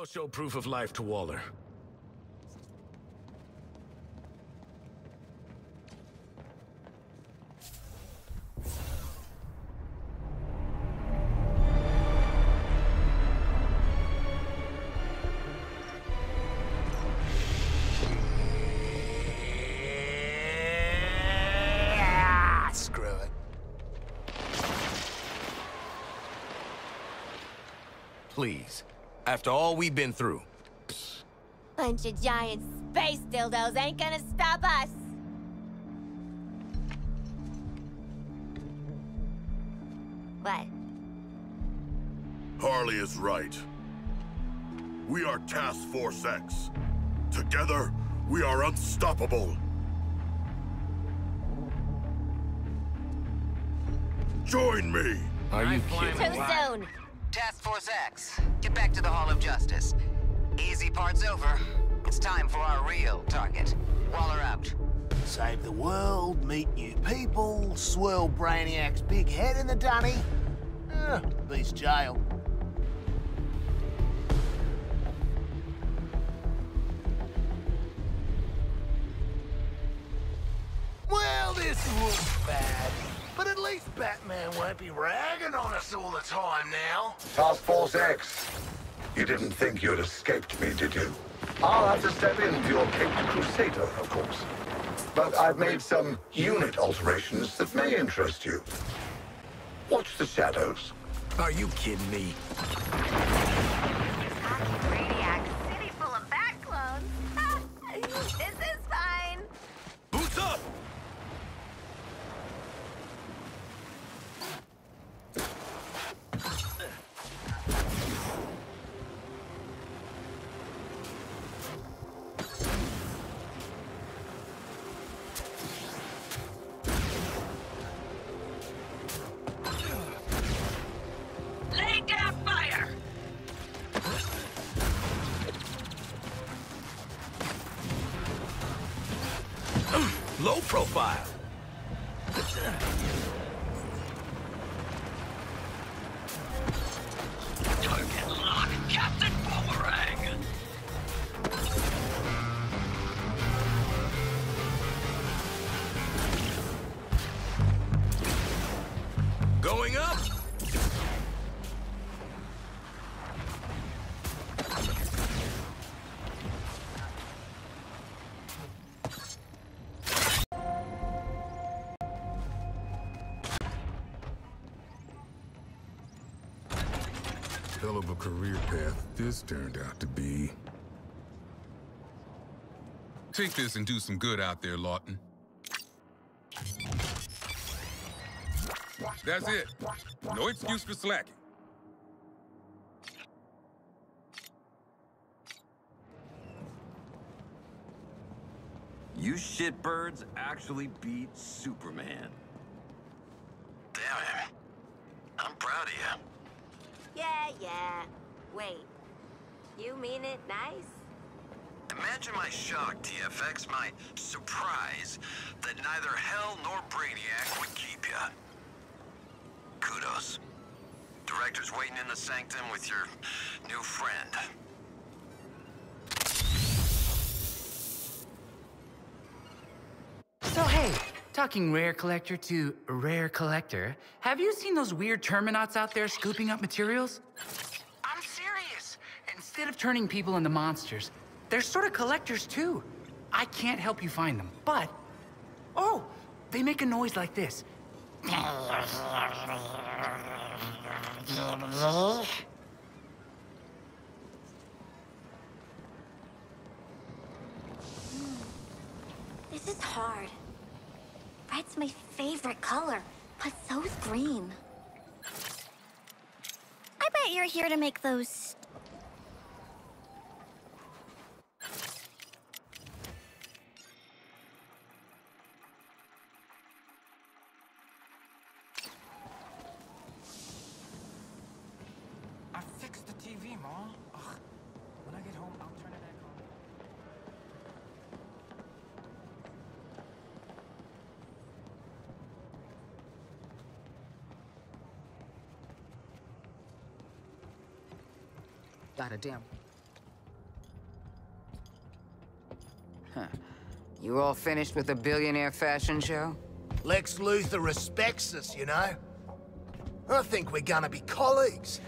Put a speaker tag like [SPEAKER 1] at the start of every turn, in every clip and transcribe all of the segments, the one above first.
[SPEAKER 1] I'll show proof of life to Waller. Please. After all we've been through.
[SPEAKER 2] Bunch of giant space dildos ain't gonna stop us! What?
[SPEAKER 3] Harley is right. We are Task Force X. Together, we are unstoppable. Join me!
[SPEAKER 1] Are you kidding?
[SPEAKER 2] Too soon!
[SPEAKER 4] Task Force X, get back to the Hall of Justice. Easy part's over. It's time for our real target. Waller out.
[SPEAKER 5] Save the world, meet new people, swirl Brainiac's big head in the dunny. Beats jail. Well, this looks bad. But at least Batman won't be ragging on us all the time now.
[SPEAKER 6] Task Force X. You didn't think you'd escaped me, did you? I'll have to step in for your Caped Crusader, of course. But I've made some unit alterations that may interest you. Watch the shadows.
[SPEAKER 1] Are you kidding me?
[SPEAKER 2] Brainiac, city full of bat clones. This is fine.
[SPEAKER 1] Boots up! Low profile. Target lock, Captain Boomerang. Going up.
[SPEAKER 7] Hell of a career path this turned out to be. Take this and do some good out there, Lawton. That's it. No excuse for slacking.
[SPEAKER 8] You shitbirds actually beat Superman.
[SPEAKER 3] Damn it. I'm proud of you.
[SPEAKER 2] Yeah. Wait. You mean it nice?
[SPEAKER 3] Imagine my shock, TFX, my surprise that neither Hell nor Brainiac would keep you. Kudos. Director's waiting in the sanctum with your new friend.
[SPEAKER 9] So hey, talking rare collector to rare collector, have you seen those weird Terminauts out there scooping up materials? I'm serious. Instead of turning people into monsters, they're sort of collectors too. I can't help you find them, but... Oh, they make a noise like this.
[SPEAKER 2] This is hard. Red's my favorite color, but so's green. I bet you're here to make those...
[SPEAKER 9] I fixed the TV, Mom. Ugh. When I get home, I'll turn it back on.
[SPEAKER 10] Goddamn.
[SPEAKER 4] You all finished with the billionaire fashion show?
[SPEAKER 5] Lex Luthor respects us, you know? I think we're gonna be colleagues.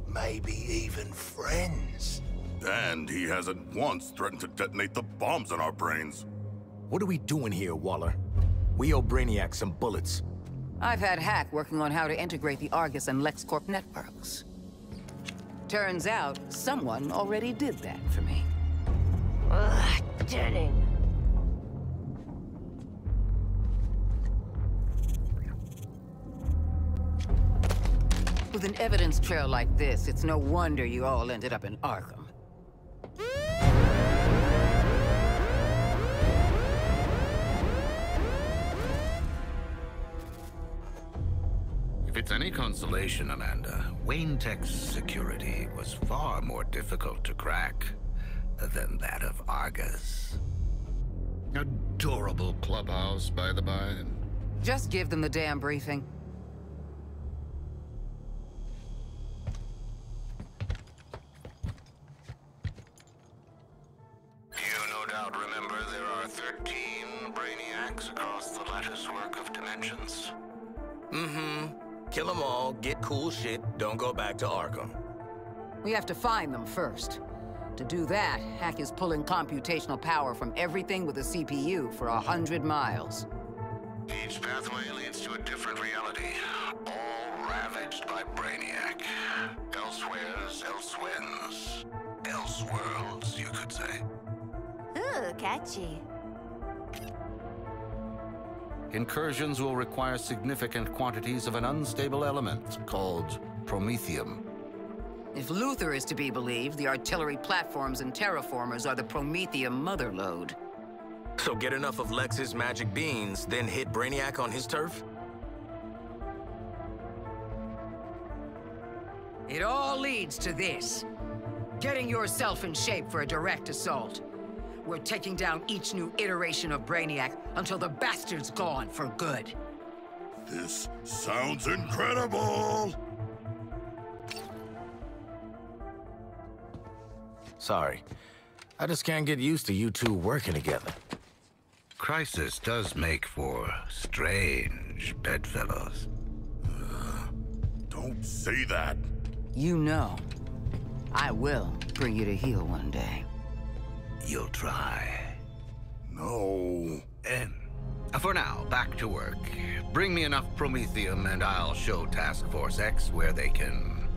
[SPEAKER 5] Maybe even friends.
[SPEAKER 7] And he hasn't once threatened to detonate the bombs in our brains.
[SPEAKER 1] What are we doing here, Waller? We owe Brainiac some bullets.
[SPEAKER 4] I've had Hack working on how to integrate the Argus and LexCorp networks. Turns out, someone already did that for me.
[SPEAKER 2] Ugh, kidding.
[SPEAKER 4] With an evidence trail like this, it's no wonder you all ended up in Arkham.
[SPEAKER 10] If it's any consolation, Amanda, Wayne Tech's security was far more difficult to crack than that of Argus. Adorable clubhouse, by the by.
[SPEAKER 4] Just give them the damn briefing.
[SPEAKER 3] You no doubt remember there are 13 Brainiacs across the latticework of dimensions.
[SPEAKER 1] Mm-hmm. Kill them all, get cool shit, don't go back to Arkham.
[SPEAKER 4] We have to find them first. To do that, Hack is pulling computational power from everything with a CPU for 100 miles.
[SPEAKER 3] Each pathway leads to a different reality, all ravaged by Brainiac. Elsewheres, elsewhens, elseworlds, you could say.
[SPEAKER 2] Ooh, catchy.
[SPEAKER 10] Incursions will require significant quantities of an unstable element called promethium.
[SPEAKER 4] If Luthor is to be believed, the artillery platforms and terraformers are the promethium motherlode.
[SPEAKER 1] So get enough of Lex's magic beans, then hit Brainiac on his turf?
[SPEAKER 4] It all leads to this. Getting yourself in shape for a direct assault. We're taking down each new iteration of Brainiac until the bastard's gone for good.
[SPEAKER 7] This sounds incredible!
[SPEAKER 1] Sorry. I just can't get used to you two working together.
[SPEAKER 10] Crisis does make for strange bedfellows.
[SPEAKER 7] Don't say that.
[SPEAKER 4] You know, I will bring you to heel one day.
[SPEAKER 10] You'll try.
[SPEAKER 7] No.
[SPEAKER 10] For now, back to work. Bring me enough promethium and I'll show Task Force X where they can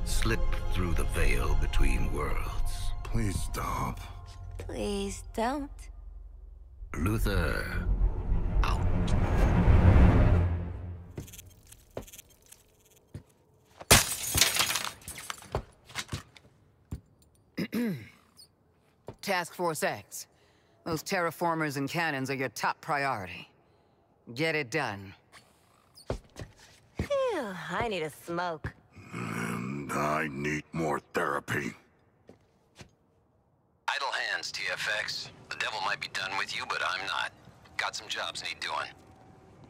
[SPEAKER 10] slip through the veil between worlds.
[SPEAKER 7] Please stop.
[SPEAKER 2] Please don't.
[SPEAKER 10] Luthor, out.
[SPEAKER 4] Task Force X. Those terraformers and cannons are your top priority. Get it done.
[SPEAKER 2] Phew, I need a smoke.
[SPEAKER 7] And I need more therapy.
[SPEAKER 3] Idle hands, TFX. The devil might be done with you, but I'm not. Got some jobs need doing.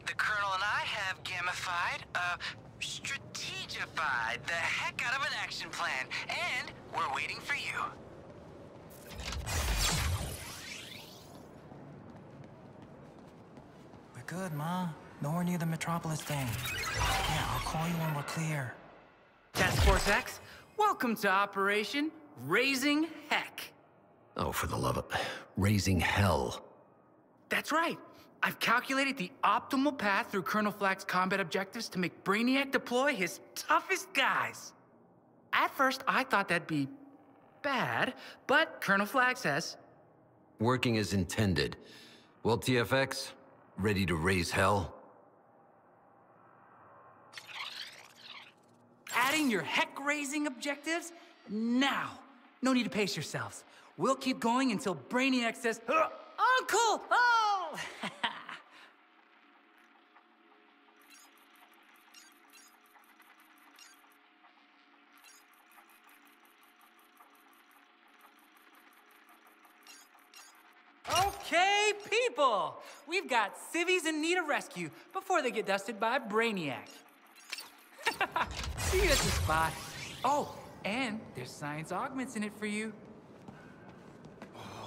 [SPEAKER 9] The Colonel and I have gamified, strategified the heck out of an action plan, and we're waiting for you.
[SPEAKER 11] We're good, Ma. Nowhere near the Metropolis thing. Yeah, I'll call you when we're clear.
[SPEAKER 9] Task Force X, welcome to Operation Raising Heck.
[SPEAKER 12] Oh, for the love of... raising hell.
[SPEAKER 9] That's right. I've calculated the optimal path through Colonel Flagg's combat objectives to make Brainiac deploy his toughest guys. At first, I thought that'd be bad, but Colonel Flagg says...
[SPEAKER 12] Working as intended. Well, TFX, ready to raise hell?
[SPEAKER 9] Adding your heck-raising objectives? Now. No need to pace yourselves. We'll keep going until Brainiac says, Uncle! Oh! Okay, people! We've got civvies in need of rescue before they get dusted by Brainiac. See you at the spot. Oh, and there's science augments in it for you.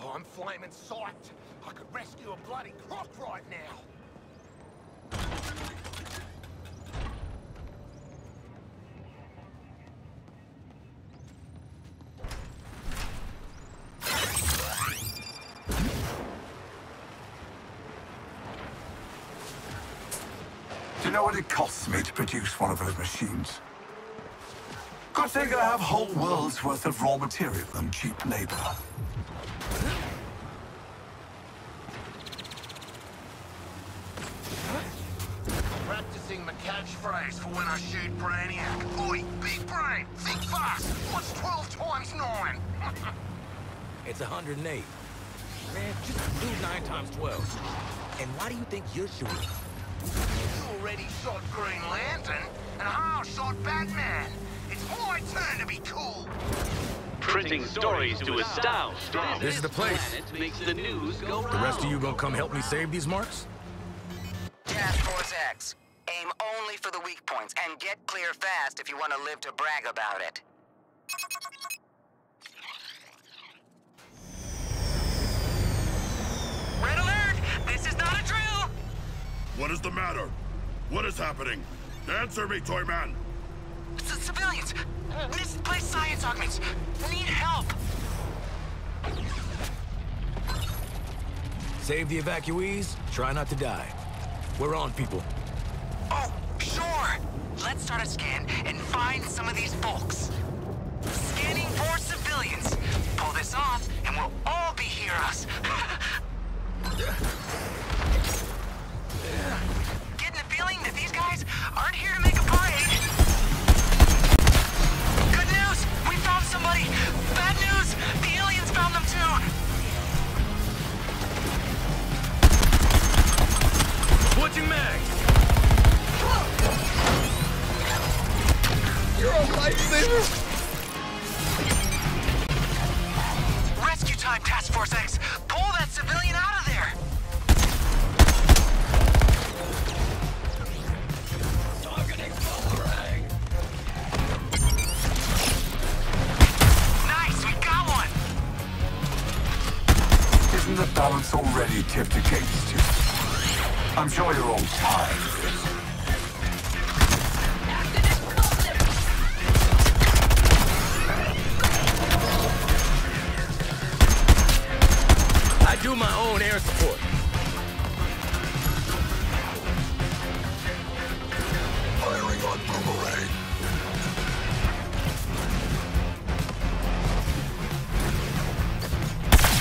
[SPEAKER 5] Oh, I'm flaming psyched. I could rescue a bloody croc right now.
[SPEAKER 6] Do you know what it costs me to produce one of those machines? Good thing I have whole worlds worth of raw material and cheap labor.
[SPEAKER 5] Practicing my catchphrase for when I shoot Brainiac. Oi, big brain, think fast. What's 12 times 9?
[SPEAKER 1] It's 108. Man, just do 9 times 12. And why do you think you're shooting?
[SPEAKER 5] You already shot Green Lantern, and Hal shot Batman. It's my turn to be cool.
[SPEAKER 13] Printing stories to astound.
[SPEAKER 1] This is the place.
[SPEAKER 13] Makes the news go
[SPEAKER 1] The rest of you gonna come help me save these marks?
[SPEAKER 4] Task Force X. Aim only for the weak points, and get clear fast if you want to live to brag about it.
[SPEAKER 13] Red alert! This is not a drill!
[SPEAKER 14] What is the matter? What is happening? Answer me, Toy Man!
[SPEAKER 13] Civilians! Misplaced science augments! Need help!
[SPEAKER 1] Save the evacuees, try not to die. We're on, people.
[SPEAKER 13] Oh, sure! Let's start a scan and find some of these folks. Scanning for civilians. Pull this off, and we'll all be heroes. Getting the feeling that these guys aren't here to make a parade. Good news! We found somebody! Bad news! The aliens found them too!
[SPEAKER 1] Switching mags!
[SPEAKER 5] You're a lifesaver!
[SPEAKER 13] Rescue time, Task Force X! Pull that civilian out of there! Nice, we got one!
[SPEAKER 6] Isn't the balance already tipped against you? I'm sure you're all tired of it.
[SPEAKER 1] I do my own air support.
[SPEAKER 6] Firing on boomerang.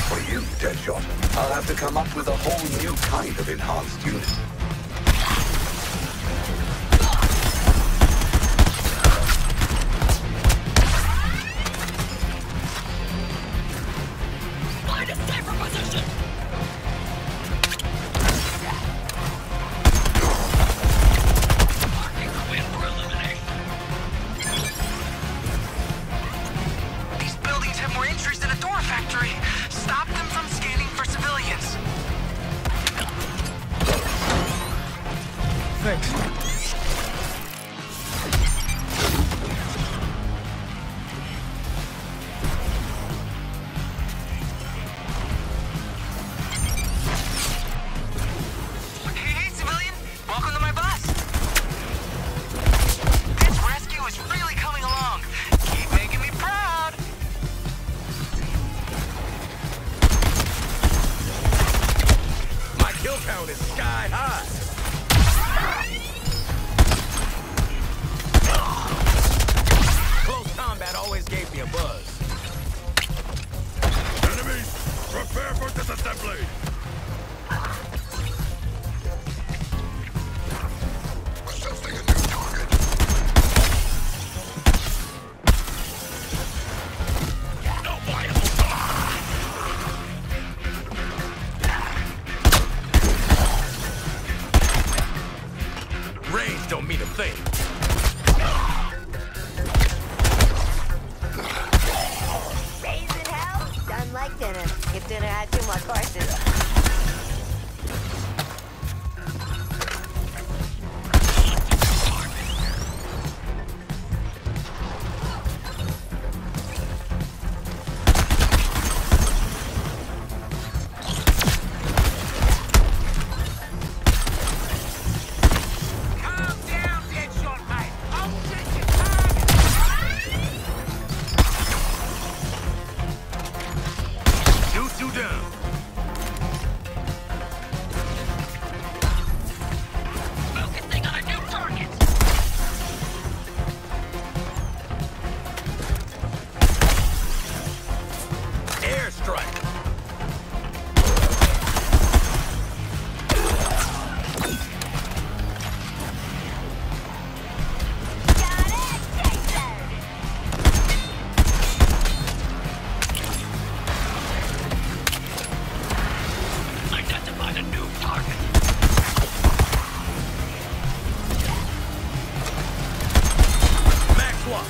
[SPEAKER 6] For you, Deadshot, I'll have to come up with a whole new kind of enhanced unit.
[SPEAKER 13] Find a safer position! Marking the win for elimination. These buildings have more entries than a door factory. Stop them from scanning for civilians.
[SPEAKER 1] Thanks.
[SPEAKER 13] Hey, civilian! Welcome to my bus! This rescue is really coming along. Keep making me proud!
[SPEAKER 1] My kill count is sky high. Close combat always gave me a buzz.
[SPEAKER 14] Enemies, prepare for disassembly!
[SPEAKER 6] Assessing a new target.
[SPEAKER 14] No viable!
[SPEAKER 1] Range don't mean a thing.
[SPEAKER 2] Raising hell? Done like dinner. If dinner had 2 more courses.
[SPEAKER 13] a new target.
[SPEAKER 1] Max swap.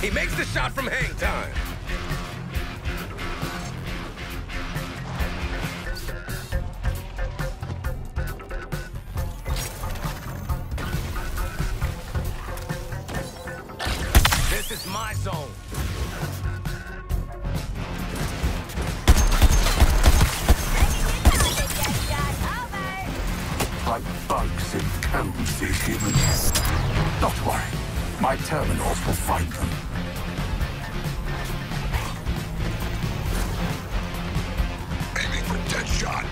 [SPEAKER 1] He makes the shot from hang time. This is my zone.
[SPEAKER 6] Like bugs in cones, these humans. Not worry. My terminals will find them. Aiming for dead shot.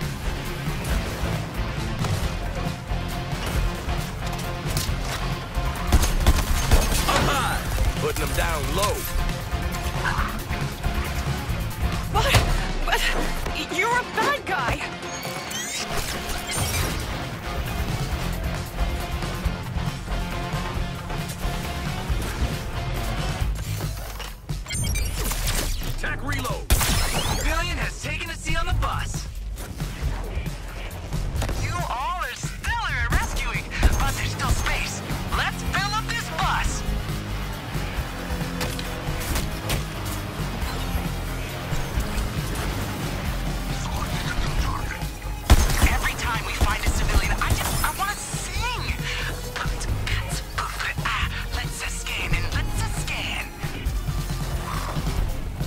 [SPEAKER 1] Up high. Putting them down low.
[SPEAKER 15] But you're a bad guy.
[SPEAKER 1] Attack reload.
[SPEAKER 13] Civilian has taken a seat on the bus. You all are stellar at rescuing, but there's still space. Let's fill up this bus. Every time we find a civilian, I want to sing. Let's scan and let's scan.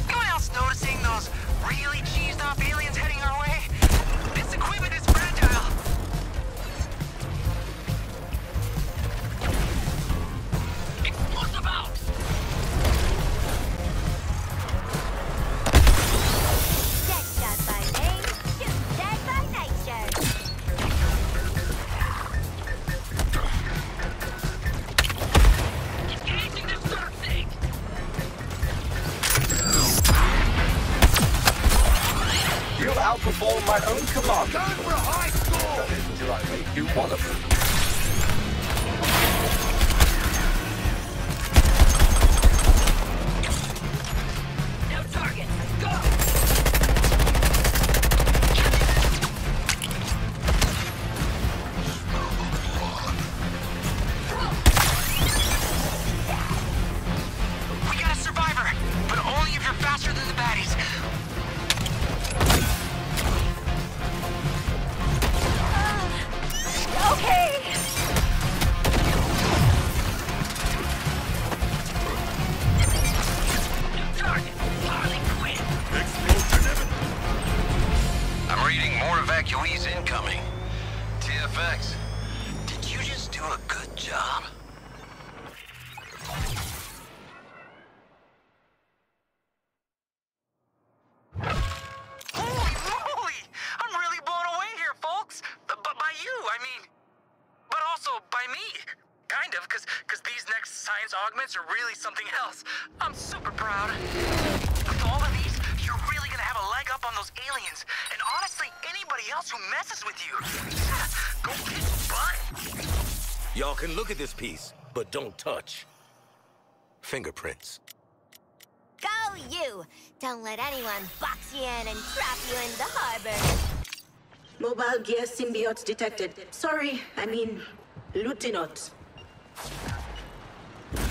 [SPEAKER 13] Anyone else noticing those really cheesed off aliens heading our way? This equipment is fragile. Explosive out.
[SPEAKER 2] Dead shot by name, shoot dead by nature.
[SPEAKER 13] Engaging this dark thing.
[SPEAKER 6] You outperform my own command.
[SPEAKER 1] Going for a high score.
[SPEAKER 6] That is until I make you one of them.
[SPEAKER 13] No target. Go. We got a survivor, but only if you're faster than the baddies.
[SPEAKER 2] Okay.
[SPEAKER 13] Target. Harley Quinn.
[SPEAKER 3] I'm reading more evacuees incoming. TFX, did you just do a good job?
[SPEAKER 13] Holy moly! I'm really blown away here, folks. But by you, I mean. But also by me. Kind of, because these next science augments are really something else. I'm super proud. With all of these, you're really gonna have a leg up on those aliens. And honestly, anybody else who messes with you. Go kick butt.
[SPEAKER 1] Y'all can look at this piece, but don't touch. Fingerprints.
[SPEAKER 2] Go you! Don't let anyone box you in and trap you in the harbor.
[SPEAKER 16] Mobile gear symbiotes detected. Sorry, I mean, Lieutenant.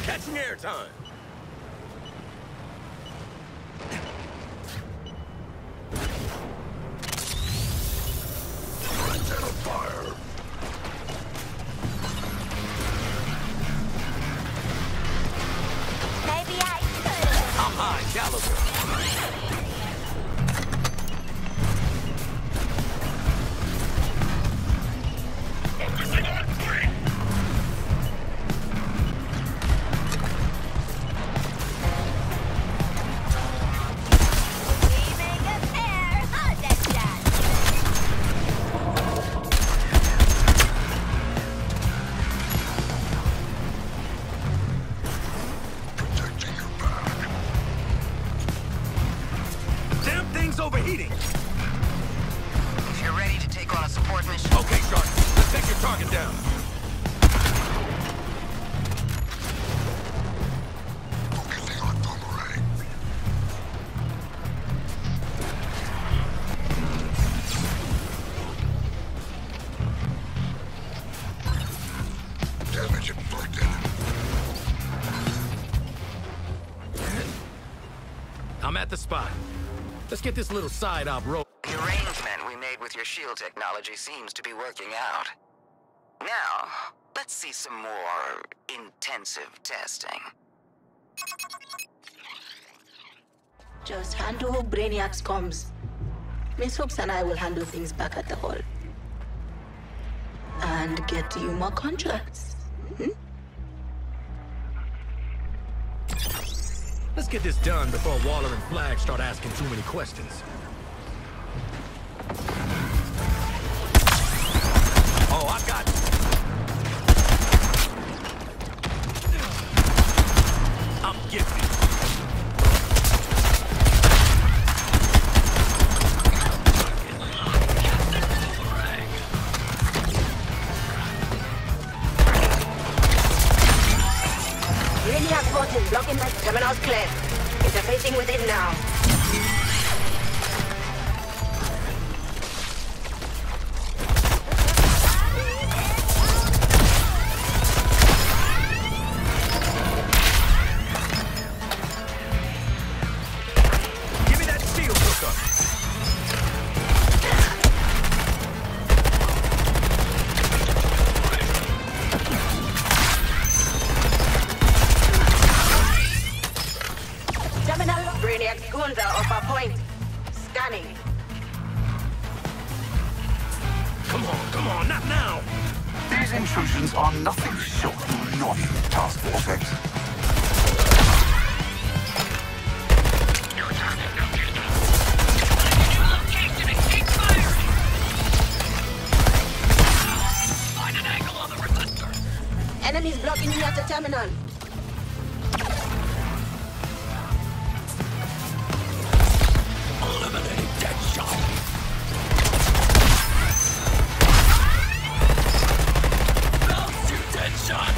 [SPEAKER 1] Catching airtime.
[SPEAKER 6] Fire.
[SPEAKER 2] Maybe I could.
[SPEAKER 1] I'm high caliber. is overheating!
[SPEAKER 4] If you're ready to take on a support mission...
[SPEAKER 1] Okay, Sergeant. Let's take your target down.
[SPEAKER 3] Damage inflicted.
[SPEAKER 1] I'm at the spot. Let's get this little side op roll.
[SPEAKER 4] The arrangement we made with your shield technology seems to be working out. Now, let's see some more intensive testing.
[SPEAKER 16] Just handle Brainiac's comms. Miss Hoops and I will handle things back at the hall. And get you more contracts.
[SPEAKER 1] Let's get this done before Waller and Flag start asking too many questions. Oh, I got you. I'm gifted.
[SPEAKER 16] Brainiac forces blocking my terminal's clear. Interfacing with it now.
[SPEAKER 1] Give me that shield hookup.
[SPEAKER 16] Terminal Brainiac's goons are off our point. Scanning.
[SPEAKER 1] Come on, not now.
[SPEAKER 6] These intrusions are nothing short of annoying, Task Force X.
[SPEAKER 13] Location and keep firing! Find an angle on the resistor.
[SPEAKER 16] Enemies blocking you at the terminal.
[SPEAKER 1] Eliminate that shot. I'll shoot that shot.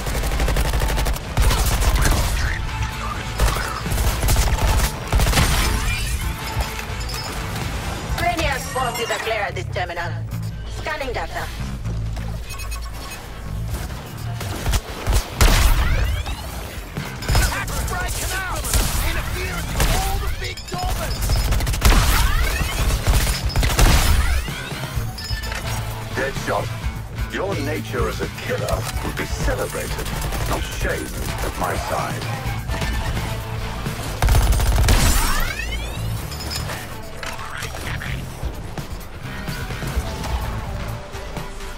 [SPEAKER 16] Brainiac's forces are clear at this terminal. Scanning data.
[SPEAKER 5] Right canal! Interference from all the big dobbers!
[SPEAKER 6] Deadshot, your nature as a killer would be celebrated, not shamed at my side.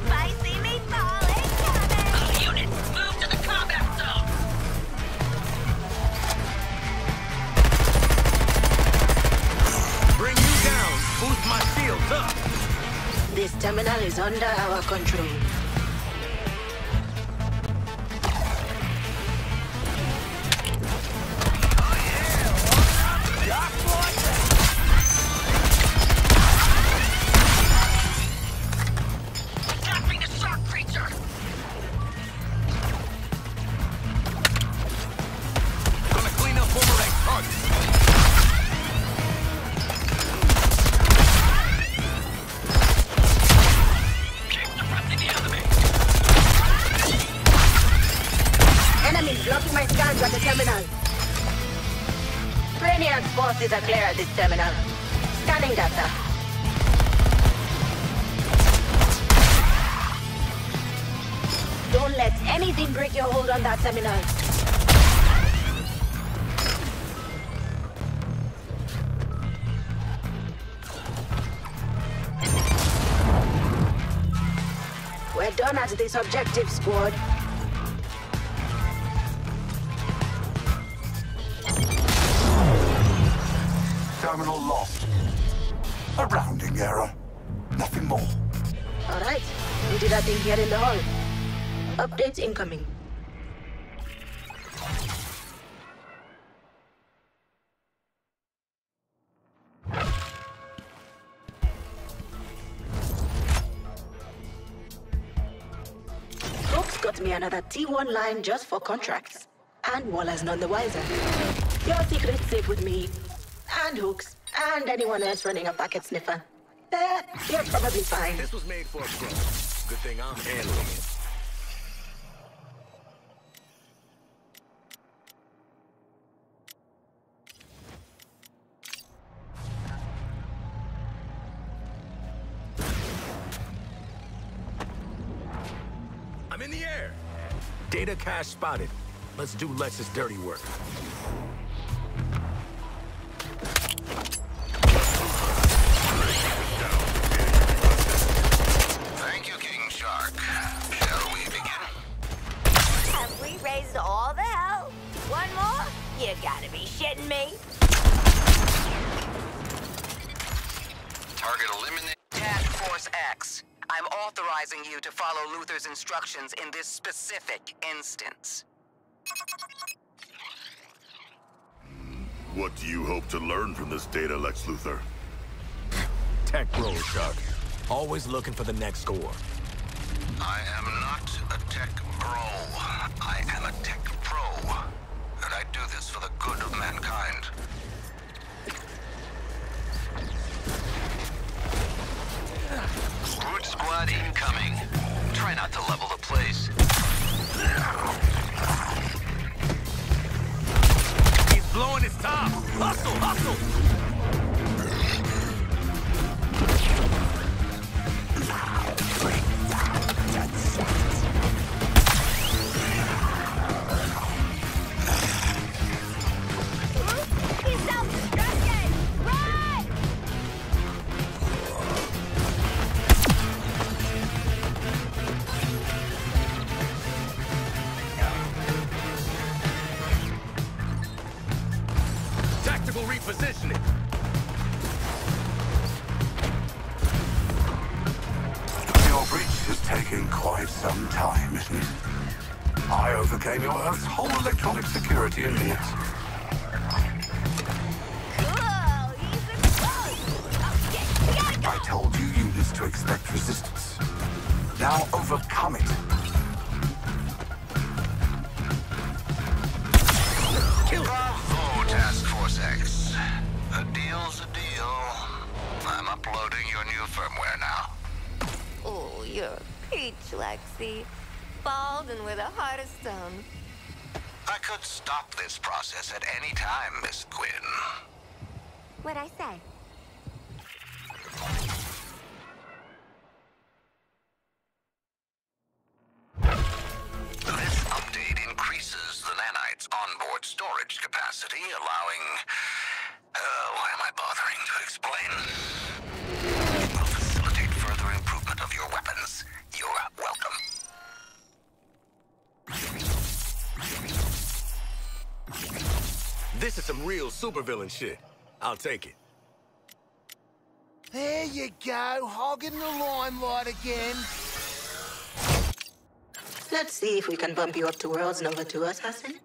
[SPEAKER 2] Spicy meatball incoming!
[SPEAKER 13] Units, move to the combat zone!
[SPEAKER 1] Bring you down. Boost my shields up.
[SPEAKER 16] This terminal is under our control.
[SPEAKER 13] Tapping the shark creature!
[SPEAKER 1] Gonna clean up boomerang targets.
[SPEAKER 13] Keep suppressing the enemy!
[SPEAKER 16] Enemies blocking my scans at the terminal. Brainiac's forces are clear at this terminal. Scanning data. Don't let anything break your hold on that terminal. We're done at this objective, squad.
[SPEAKER 6] Terminal lost. A rounding error. Nothing more.
[SPEAKER 16] All right, we did our thing here in the hall. Updates incoming. got me another T1 line just for contracts. And Waller's none the wiser. Your secret's safe with me. And Hooks. And anyone else running a packet sniffer. You're probably fine.
[SPEAKER 1] This was made for a pro. Good thing I'm handling it. I'm in the air. Data cache spotted. Let's do Lex's dirty work.
[SPEAKER 3] Thank you, King Shark. Shall we begin?
[SPEAKER 2] Have we raised all the hell? One more? You gotta be shitting me.
[SPEAKER 3] Target eliminated.
[SPEAKER 17] Task Force X. I'm authorizing you to follow Luther's instructions in this specific instance.
[SPEAKER 14] What do you hope to learn from this data, Lex Luthor?
[SPEAKER 1] Tech bro, Chuck. Always looking for the next score.
[SPEAKER 3] I am not a tech bro. I am a tech pro. And I do this for the good of mankind.
[SPEAKER 18] Root squad incoming. Try not to level the place.
[SPEAKER 1] He's blowing his top. Hustle, hustle.
[SPEAKER 2] He's self-destructing! Run!
[SPEAKER 1] Tactical repositioning.
[SPEAKER 6] Your breach has taken quite some time, isn't it? I overcame your Earth's whole electronic security in minutes.
[SPEAKER 2] Cool! He's exposed! Oh shit! We gotta go!
[SPEAKER 6] I told you units to expect resistance. Now overcome it.
[SPEAKER 3] Bravo, Task Force X. A deal's a deal. I'm uploading your new firmware now.
[SPEAKER 2] Oh, you're a peach, Lexi. Bald and with a heart of stone.
[SPEAKER 3] I could stop this process at any time, Miss Quinn.
[SPEAKER 2] What'd I say?
[SPEAKER 3] This update increases the nanites' onboard storage capacity, allowing... why am I bothering to explain? It will facilitate further improvement of your weapons. You're welcome.
[SPEAKER 1] This is some real supervillain shit. I'll take it.
[SPEAKER 5] There you go, hogging the limelight again.
[SPEAKER 16] Let's see if we can bump you up to Worlds number 2, Assassin.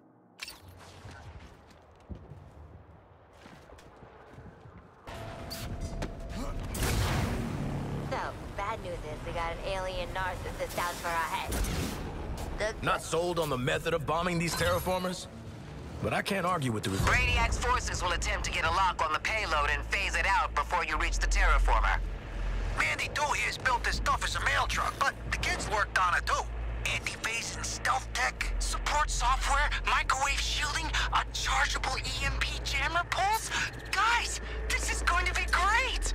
[SPEAKER 2] So, bad news is we got an alien narcissist out for our heads.
[SPEAKER 1] Not sold on the method of bombing these terraformers? But I can't argue with the result.
[SPEAKER 17] Brainiac's forces will attempt to get a lock on the payload and phase it out before you reach the terraformer.
[SPEAKER 10] Mandy Doo here's built this stuff as a mail truck, but the kids worked on it too. Anti-phase and stealth tech, support software, microwave shielding, a chargeable EMP jammer pulse. Guys, this is going to be great!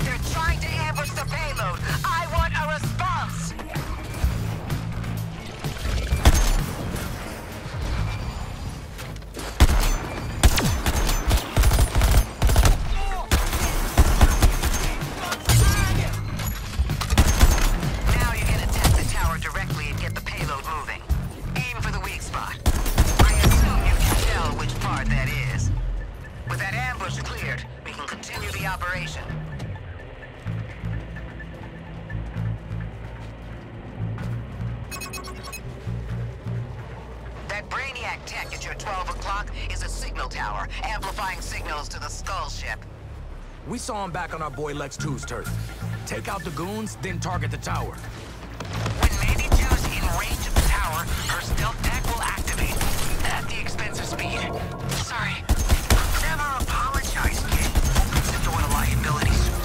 [SPEAKER 17] They're trying to ambush the payload. I want a response! Now you can attack the tower directly and get the payload moving. Brainiac tech at your 12 o'clock is a signal tower, amplifying signals to the Skull ship.
[SPEAKER 1] We saw him back on our boy Lex 2's turf. Take out the goons, then target the tower.
[SPEAKER 10] When Mandy 2's in range of the tower, her stealth tech will activate. At the expense of speed. Sorry. Never apologize, kid. Opens the door to liability suits.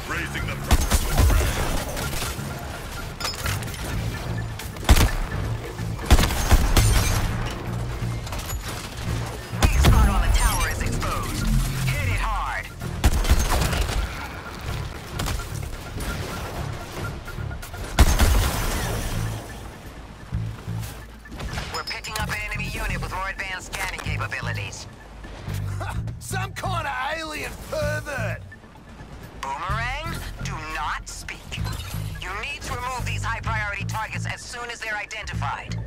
[SPEAKER 14] Raising the
[SPEAKER 17] Weak spot on the tower is exposed. Hit it hard. We're picking up an enemy unit with more advanced scanning capabilities.
[SPEAKER 5] Some kind of alien pervert!
[SPEAKER 17] Boomerang, do not speak. You need to remove these high-priority targets as soon as they're identified.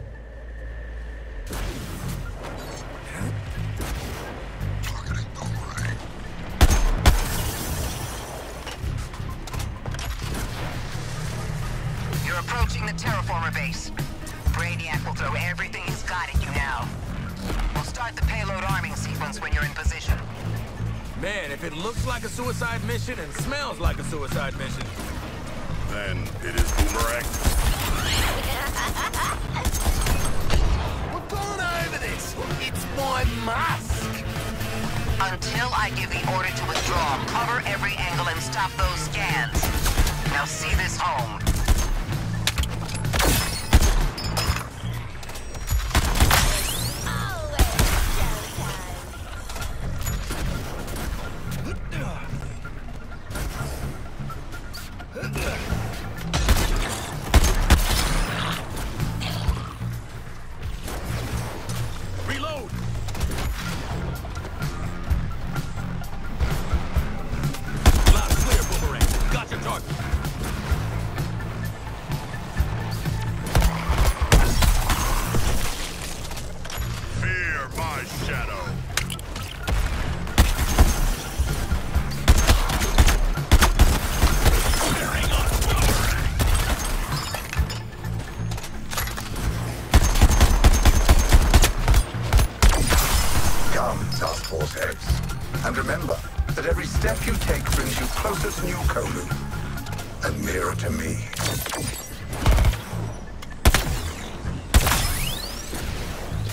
[SPEAKER 17] You're approaching the terraformer base. Brainiac will throw everything he's got at you now. We'll start the payload arming sequence when you're in position.
[SPEAKER 1] Man, if it looks like a suicide mission and smells like a suicide mission.
[SPEAKER 14] Then it is Boomerang.
[SPEAKER 5] We've gone over this! It's my mask!
[SPEAKER 17] Until I give the order to withdraw, cover every angle and stop those scans. Now see this home.
[SPEAKER 1] Reload! Loud and clear, Boomerang. Got your target.
[SPEAKER 14] Fear my shadow.
[SPEAKER 6] Come, Task Force heads. And remember that every step you take brings you closer to New Kolu. And nearer to me.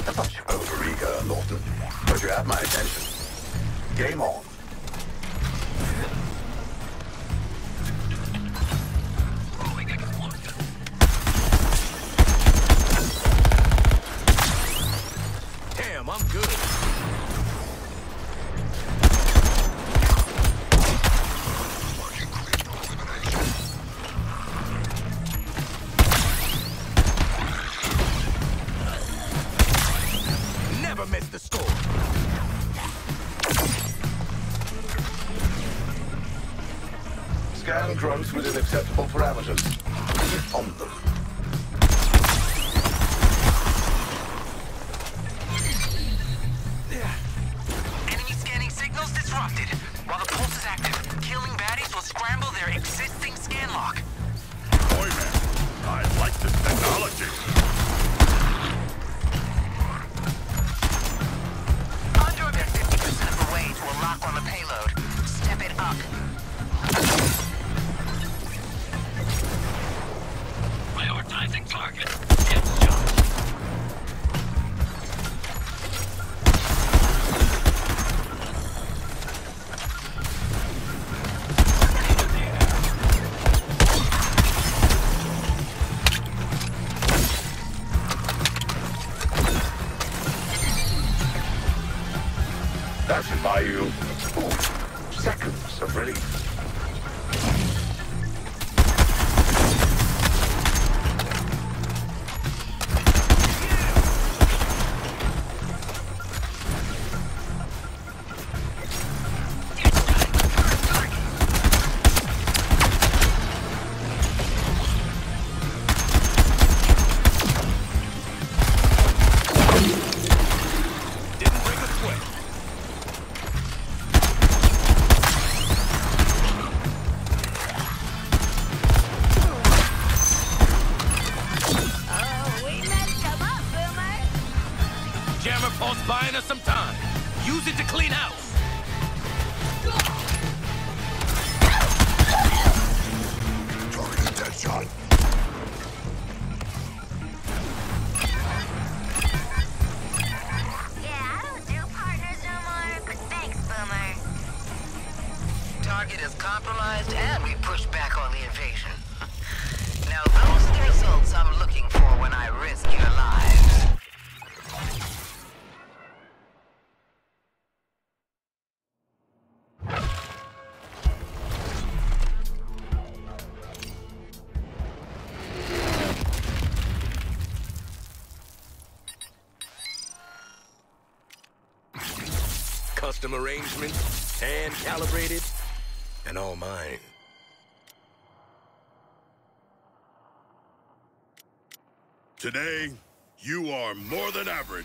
[SPEAKER 6] A touch overeager, Lawton. But you have my attention. Game on.
[SPEAKER 1] Damn, I'm good. Never miss the score.
[SPEAKER 6] Scan drones within acceptable parameters. Hit on them.
[SPEAKER 10] Enemy scanning signals disrupted. While the pulse is active, killing baddies will scramble their existing scan log.
[SPEAKER 14] Boy, man, I like this technology.
[SPEAKER 17] Under about 50% of the way to a lock on the payload. Step it up.
[SPEAKER 10] Prioritizing target. Headshot.
[SPEAKER 6] That should buy you seconds of relief.
[SPEAKER 1] Didn't break a sweat. some time. Use it to clean house.
[SPEAKER 6] Target dead shot.
[SPEAKER 17] Target is compromised, and we push back on the invasion. Now, those are the results I'm looking for when I risk your lives.
[SPEAKER 1] Custom arrangements, hand calibrated, and all mine.
[SPEAKER 14] Today, you are more than average.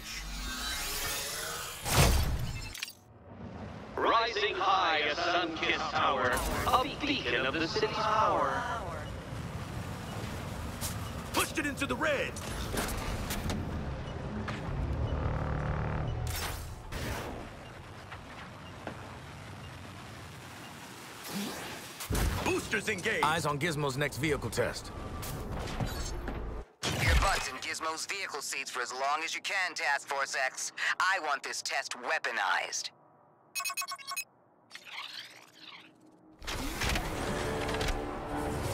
[SPEAKER 19] Rising high, a sun-kissed tower, a beacon of the city's power.
[SPEAKER 1] Pushed it into the red. Boosters engaged. Eyes on Gizmo's next vehicle test.
[SPEAKER 17] Keep your butts in Gizmo's vehicle seats for as long as you can, Task Force X. I want this test weaponized.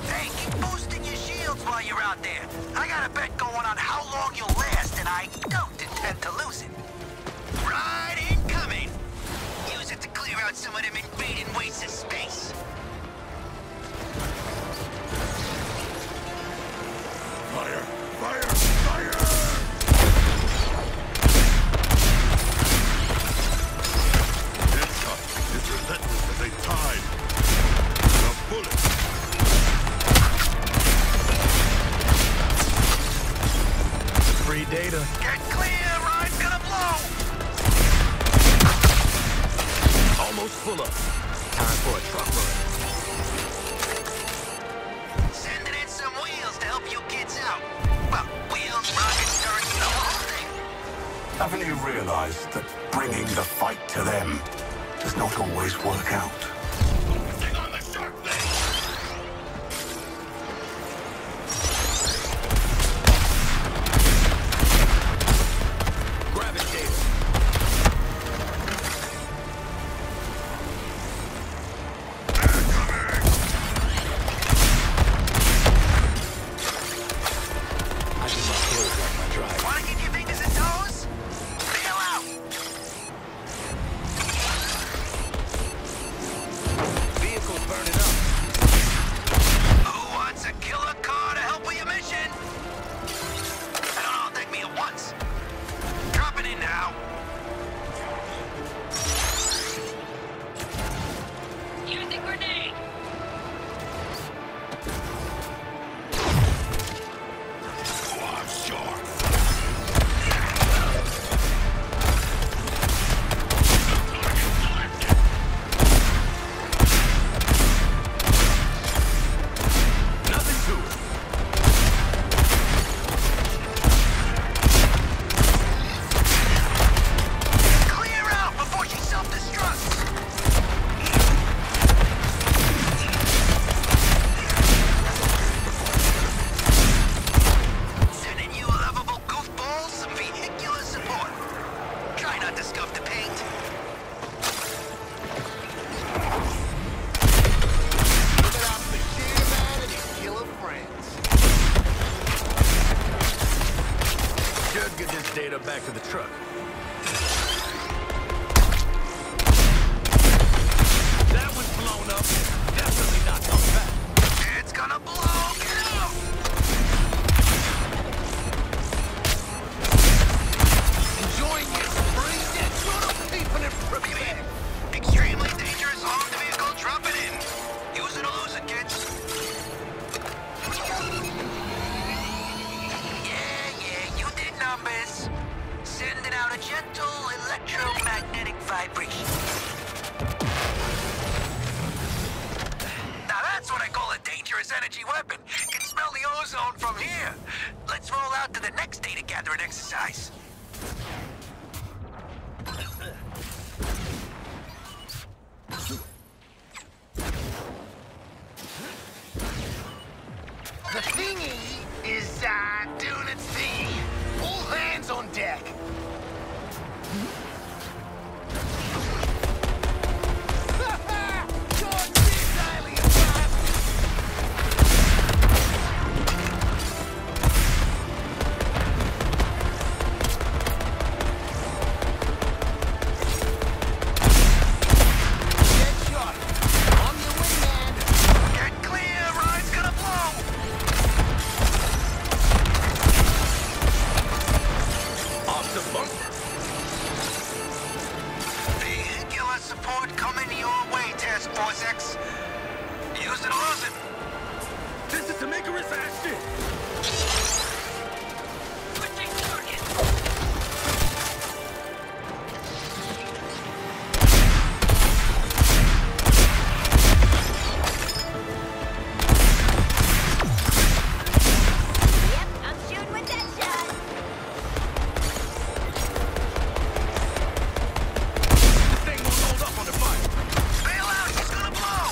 [SPEAKER 10] Hey, keep boosting your shields while you're out there. I got a bet going on how long you'll last, and I don't intend to lose it. Right incoming! Use it to clear out some of them invading wastes of space.
[SPEAKER 14] Fire! Fire! Fire! Deadshot is relentless as a tide. A bullet.
[SPEAKER 1] Free data.
[SPEAKER 10] Get clear! Ride's gonna blow!
[SPEAKER 1] Almost full up. Time for a truck run.
[SPEAKER 10] Sending in some wheels to help you kids out. Well, wheels, rockets, turrets, the whole thing.
[SPEAKER 6] Haven't you realized that bringing the fight to them does not always work out?
[SPEAKER 14] Hang on the shark blade!
[SPEAKER 1] Grab it, Dave. I do my skills like my drive.
[SPEAKER 10] Wanna keep your fingers and toes? Bail out!
[SPEAKER 1] Vehicle's burning up.
[SPEAKER 10] Who wants a killer car to help with your mission? I don't know, it'll take me at once. Dropping in now.
[SPEAKER 2] Use the grenade!
[SPEAKER 14] Squad shark!
[SPEAKER 1] Nothing to it.
[SPEAKER 10] Clear out before she self-destructs. Sending you lovable goofballs some vehicular support. Try not to scuff the paint. Give it up for Sheer Man and his killer friends.
[SPEAKER 1] Should get this data back to the truck. That was blown up. Definitely not coming back.
[SPEAKER 10] It's gonna blow. Get out.
[SPEAKER 1] Enjoying your spring? Yeah, sort of keeping it prepared.
[SPEAKER 10] Extremely dangerous armed vehicle dropping in. Use it or lose it, kids. Yeah, you did numbers. Sending out a gentle electromagnetic vibration. Now that's what I call a dangerous energy weapon. Can smell the ozone from here. Let's roll out to the next data gathering exercise. support coming your way, Task Force X. Use it or lose it.
[SPEAKER 1] This is Tamika's action!
[SPEAKER 10] Switching target.
[SPEAKER 2] Yep, I'm shooting with that shot.
[SPEAKER 1] This thing won't hold up on the fire.
[SPEAKER 10] Bail out, he's gonna blow.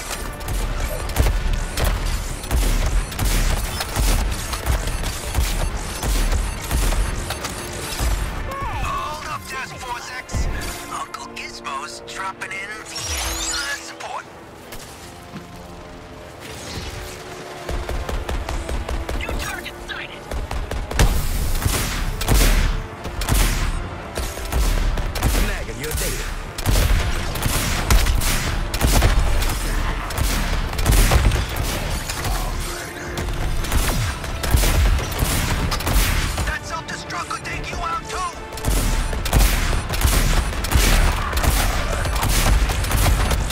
[SPEAKER 10] Hold up, Task Force X. Uncle Gizmo's dropping in the support. New target sighted.
[SPEAKER 1] Snagging your data.
[SPEAKER 10] That self-destruct could take you out too.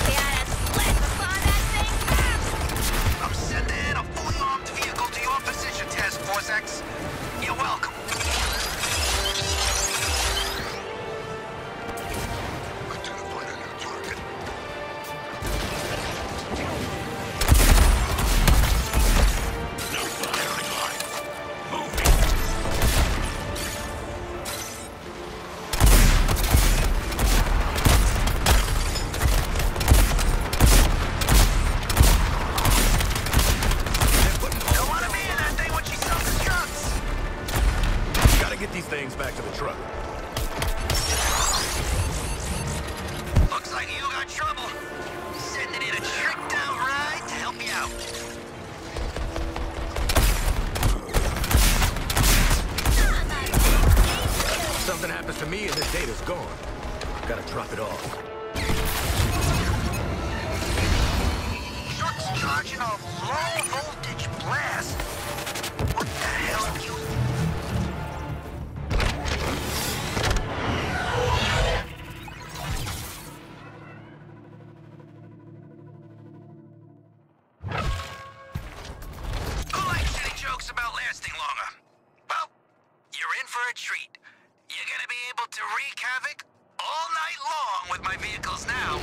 [SPEAKER 2] Gotta slap upon that thing fast.
[SPEAKER 10] I'm sending a fully armed vehicle to your position, Task Force X. You're welcome.
[SPEAKER 6] Identified a new target.
[SPEAKER 14] No firing line. Moving.
[SPEAKER 10] Don't want to be in that thing when she self-destructs.
[SPEAKER 1] Gotta get these things back to the truck.
[SPEAKER 10] Looks like you got trouble. Sending in a tricked-out ride to help you out.
[SPEAKER 1] Something happens to me and this data's gone. Gotta drop it off.
[SPEAKER 10] Truck's charging a low-voltage blast. What the hell are you... Who likes silly jokes about lasting longer? Well, you're in for a treat. You're gonna be able to wreak havoc all night long with my vehicles now.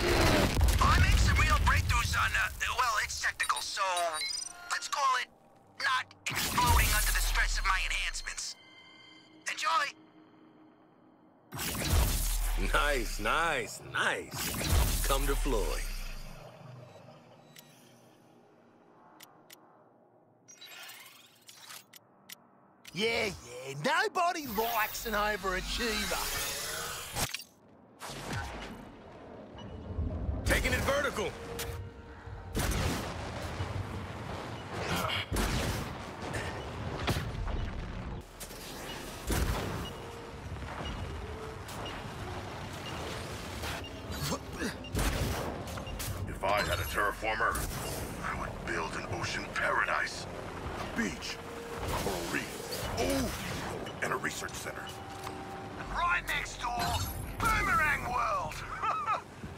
[SPEAKER 10] I make some real breakthroughs on, well, it's technical, so let's call it not exploding under the stress of my enhancements. Enjoy!
[SPEAKER 1] Nice, nice, nice. Come to Floyd.
[SPEAKER 5] Yeah, nobody likes an overachiever.
[SPEAKER 1] Taking it vertical.
[SPEAKER 14] If I had a terraformer, I would build an ocean paradise. A beach, a coral reef, and a research center.
[SPEAKER 5] Right next door, Boomerang World.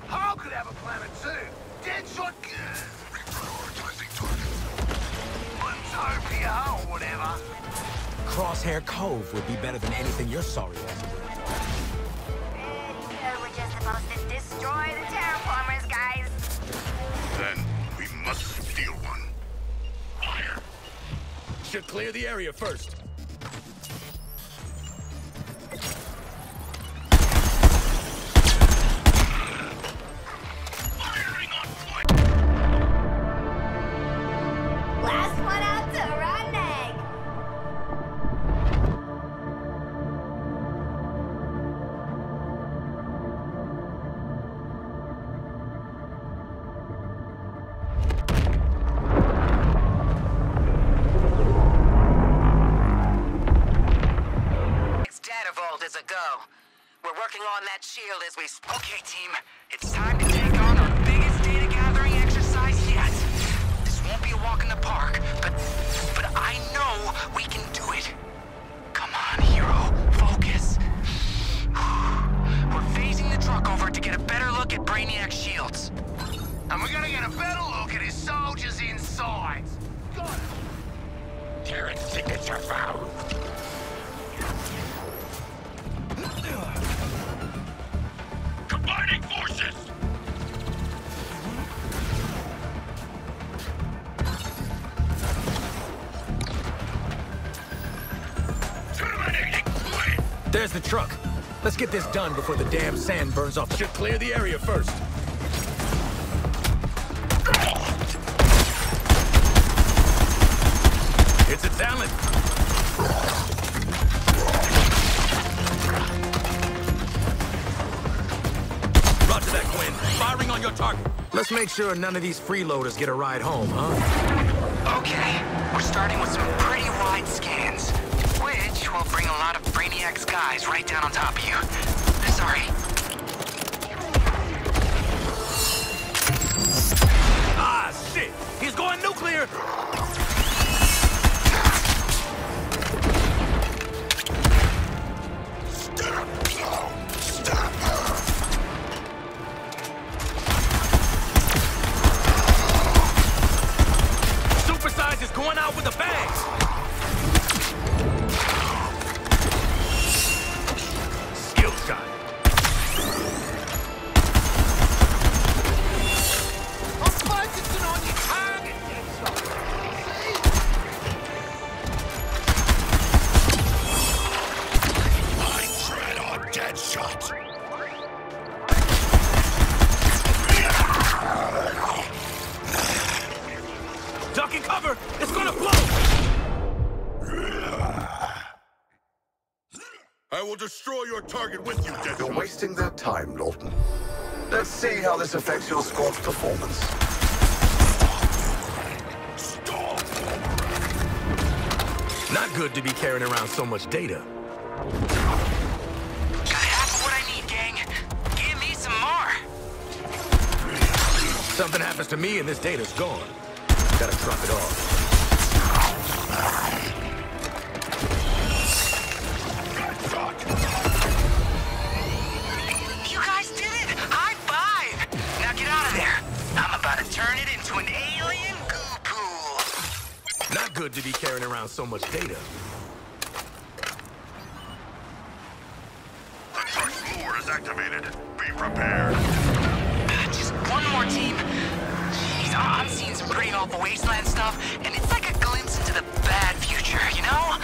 [SPEAKER 5] Hulk could have a planet too. Deadshot good.
[SPEAKER 6] Reprioritizing targets.
[SPEAKER 5] Utopia or whatever.
[SPEAKER 1] Crosshair Cove would be better than anything your sorry ass did.
[SPEAKER 2] We're just supposed to destroy the terraformers, guys.
[SPEAKER 14] Then we must steal one. Fire.
[SPEAKER 1] Should clear the area first.
[SPEAKER 2] Last one out to rotten egg.
[SPEAKER 17] Is a go. We're working on that shield as we... Okay, team. It's time to take on our biggest data gathering exercise yet. This won't be a walk in the park, but I know we can do it. Come on, hero. Focus. We're phasing the truck over to get a better look look at Brainiac's shields.
[SPEAKER 5] And we're gonna get a better look at his soldiers' insides. Got it.
[SPEAKER 1] Terran signature found.
[SPEAKER 14] Combining forces!
[SPEAKER 1] There's the truck. Let's get this done before the damn sand burns off. Should clear the area first. It's a talent. Roger that, Quinn. Firing on your target. Let's make sure none of these freeloaders get a ride home, huh?
[SPEAKER 17] Okay, we're starting with some pretty wide scans, which will bring a lot of Brainiac's guys right down on top of you. Sorry.
[SPEAKER 1] Ah, shit! He's going nuclear! Supersize is going out with a bang! Skill shot.
[SPEAKER 5] I'm focusing on your target,
[SPEAKER 14] I tread on dead shot.
[SPEAKER 1] Duck and cover! It's gonna blow!
[SPEAKER 14] I will destroy your target with you, Death.
[SPEAKER 6] You're wasting their time, Lawton. Let's see how this affects your squad's performance.
[SPEAKER 1] Not good to be carrying around so much data.
[SPEAKER 17] Got half of what I need, gang. Give me some more.
[SPEAKER 1] Something happens to me and this data's gone. Gotta drop it off.
[SPEAKER 17] You guys did it! High five! Now get out of there. I'm about to turn it into an alien goo pool.
[SPEAKER 1] Not good to be carrying around so much data.
[SPEAKER 14] The truck's lure is activated. Be prepared.
[SPEAKER 17] Just one more team. Jeez, I'm seeing some pretty awful wasteland stuff, and it's like a glimpse into the bad future, you know?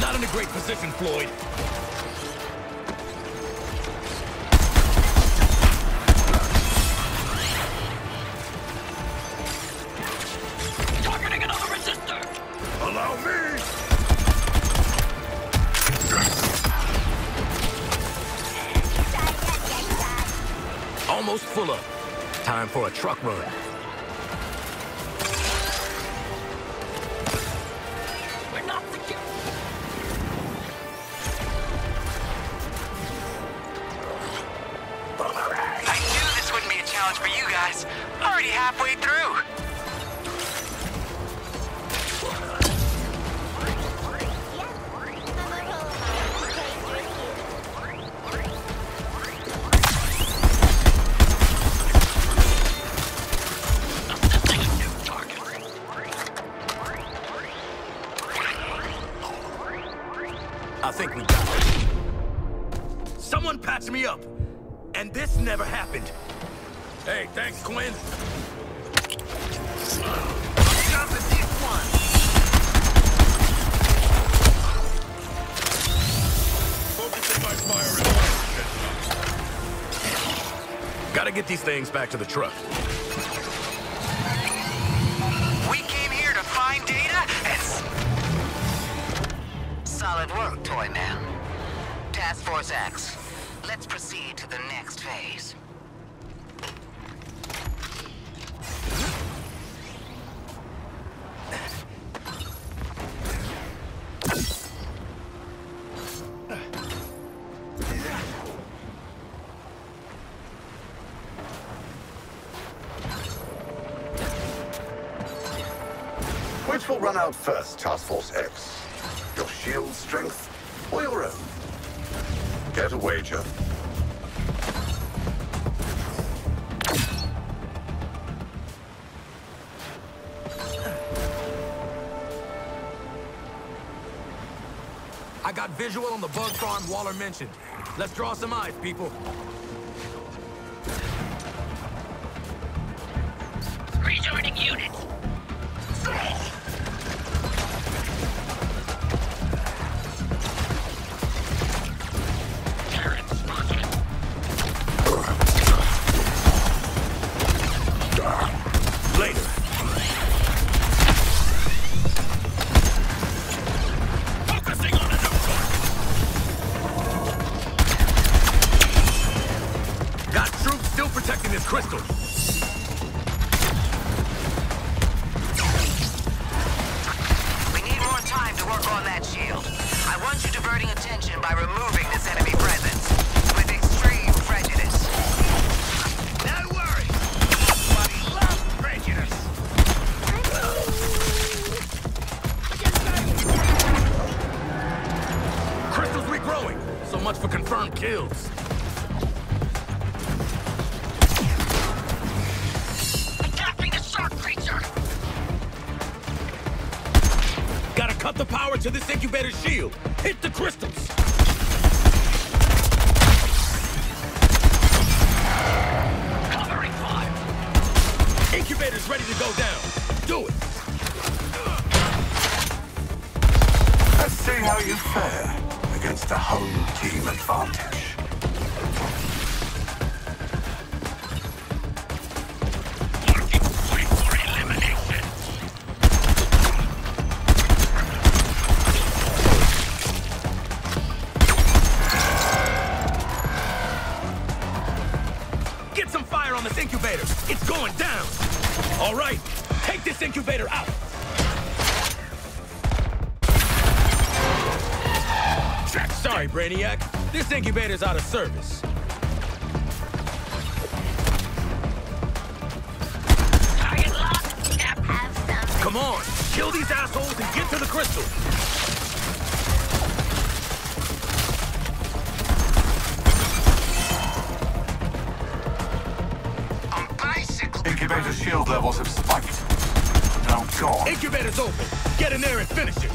[SPEAKER 1] Not in a great position, Floyd.
[SPEAKER 14] Targeting another resistor. Allow me.
[SPEAKER 1] Almost full up. Time for a truck run.
[SPEAKER 14] We're not secure.
[SPEAKER 17] I knew this wouldn't be a challenge for you guys. Already halfway through.
[SPEAKER 1] I think we got it. Someone patch me up. And this never happened. Hey, thanks, Quinn.
[SPEAKER 5] Jump at this one.
[SPEAKER 14] Focusing my fire in
[SPEAKER 1] Gotta get these things back to the truck.
[SPEAKER 17] We came here to find data and... Solid work, Toy Man. Task Force X. Let's proceed to the next phase.
[SPEAKER 6] Which will run out first, Task Force X? Your shield strength or your own? Get a wager.
[SPEAKER 1] I got visual on the bug farm Waller mentioned. Let's draw some eyes, people.
[SPEAKER 10] Rejoining unit.
[SPEAKER 1] Later.
[SPEAKER 10] Focusing on a neutral.
[SPEAKER 1] Got troops still protecting this crystal.
[SPEAKER 17] We need more time to work on that shield. I want you diverting attention by removing this enemy presence with extreme prejudice.
[SPEAKER 10] No worries. Bloody love prejudice.
[SPEAKER 1] Crystals regrowing. So much for confirmed kills.
[SPEAKER 10] Attacking the shark creature.
[SPEAKER 1] Gotta cut the power to this incubator shield. Hit the crystals.
[SPEAKER 10] Covering fire.
[SPEAKER 1] Incubator's ready to go down. Do it.
[SPEAKER 6] Let's see how you fare against a home team advantage.
[SPEAKER 10] Marking point for elimination.
[SPEAKER 1] Get some fire on this incubator. It's going down. All right, take this incubator out. Sorry, Brainiac. This incubator's out of service.
[SPEAKER 10] Target locked. Yep.
[SPEAKER 2] Have some.
[SPEAKER 1] Come on, kill these assholes and get to the crystal.
[SPEAKER 10] I'm basically.
[SPEAKER 6] Incubator shield levels have spiked. Now gone.
[SPEAKER 1] Incubator's open. Get in there and finish it.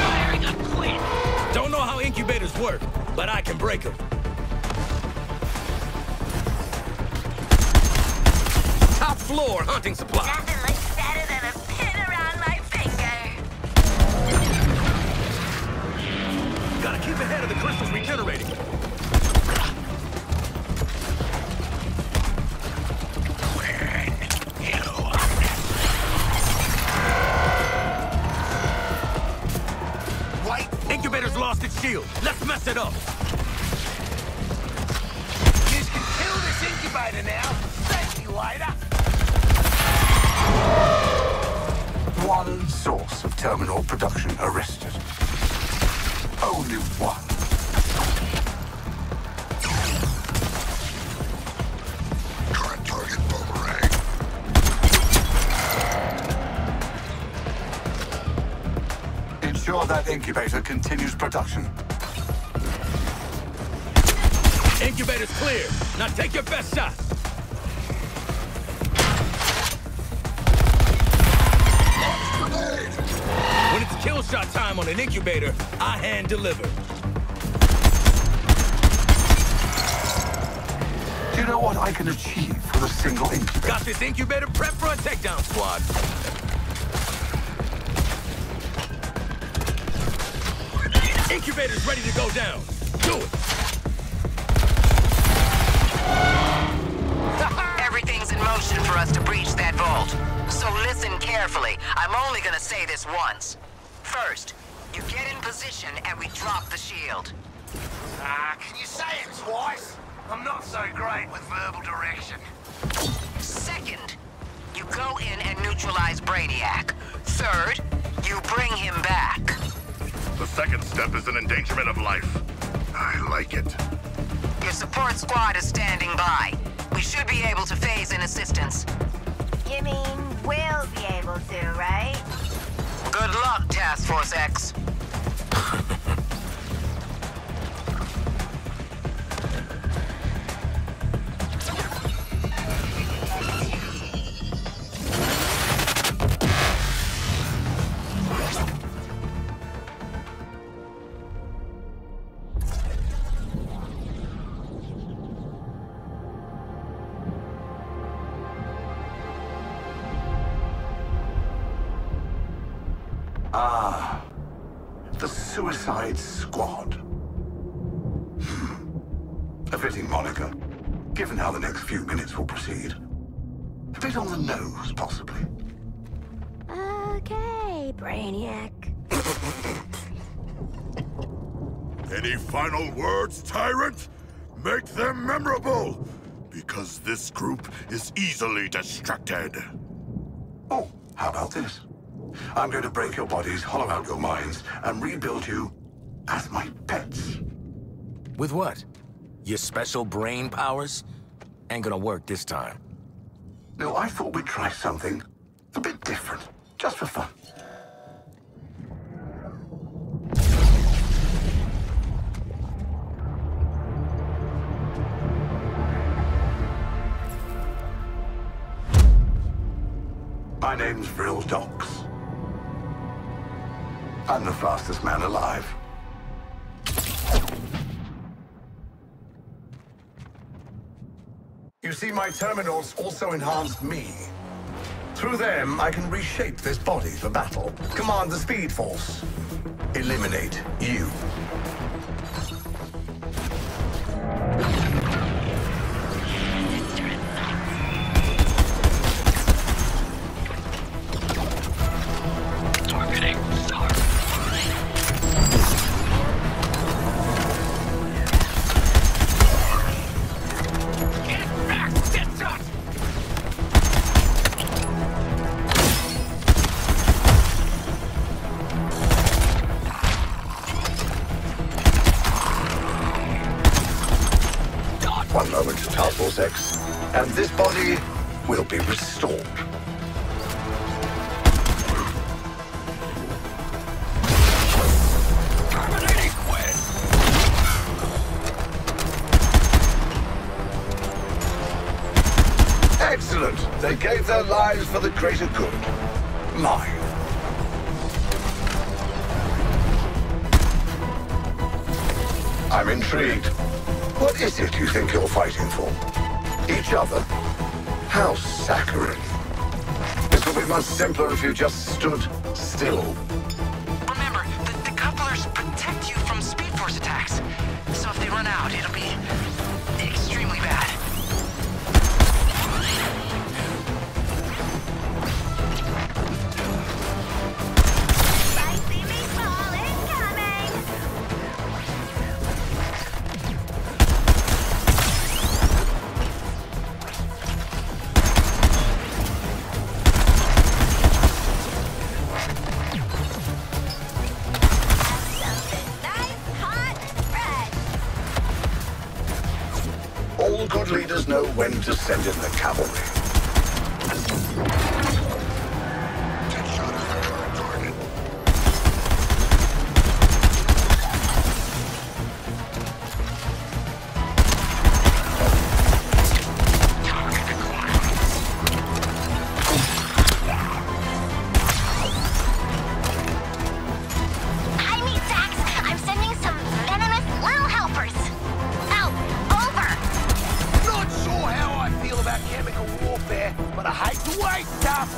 [SPEAKER 10] Firing a quit.
[SPEAKER 1] Don't know how incubators work, but I can break them. Top floor hunting supply.
[SPEAKER 2] Nothing looks better than a pin around my finger.
[SPEAKER 1] Gotta keep ahead of the crystals regenerating. Incubator's lost its shield. Let's mess it up.
[SPEAKER 10] You can kill this incubator now. Thank you later.
[SPEAKER 6] One source of terminal production arrested. Only one.
[SPEAKER 14] Current target boomerang.
[SPEAKER 6] Ensure that incubator continues production.
[SPEAKER 1] Incubator's clear. Now take your best shot. When it's kill shot time on an incubator, I hand deliver.
[SPEAKER 6] Do you know what I can achieve with a single incubator?
[SPEAKER 1] Got this incubator prep for a takedown squad. Incubator's ready to go down. Do it.
[SPEAKER 17] Everything's in motion for us to breach that vault. So listen carefully. I'm only gonna say this once. First, you get in position and we drop the shield.
[SPEAKER 10] Can you say it twice? I'm not so great with verbal direction.
[SPEAKER 17] Second, you go in and neutralize Brainiac. Third, you bring him back.
[SPEAKER 14] The second step is an endangerment of life. I like it.
[SPEAKER 17] Your support squad is standing by. We should be able to phase in assistance.
[SPEAKER 2] You mean we'll be able to, right?
[SPEAKER 17] Good luck, Task Force X.
[SPEAKER 6] Ah, the Suicide Squad. A fitting moniker, given how the next few minutes will proceed. A bit on the nose, possibly.
[SPEAKER 2] Okay, Brainiac.
[SPEAKER 14] Any final words, Tyrant? Make them memorable, because this group is easily distracted.
[SPEAKER 6] Oh, how about this? I'm going to break your bodies, hollow out your minds, and rebuild you as my pets.
[SPEAKER 1] With what? Your special brain powers? Ain't gonna work this time.
[SPEAKER 6] No, I thought we'd try something a bit different, just for fun. My name's Vril Dox. I'm the fastest man alive. You see, my terminals also enhanced me. Through them, I can reshape this body for battle, command the Speed Force, eliminate you. One moment, Task Force X, and this body will be restored. Excellent! They gave their lives for the greater good. Mine. I'm intrigued. What is it you think you're fighting for? Each other? How saccharine. This would be much simpler if you just stood still.
[SPEAKER 17] Remember, the couplers protect you from Speed Force attacks. So if they run out, it'll be extremely bad.
[SPEAKER 2] Spicy meatball incoming!
[SPEAKER 6] All good leaders know when to send in the cavalry.
[SPEAKER 2] I need Dax. I'm sending some venomous little helpers. Out. Over.
[SPEAKER 5] Not sure how I feel about chemical warfare, but I hate to wait, tough.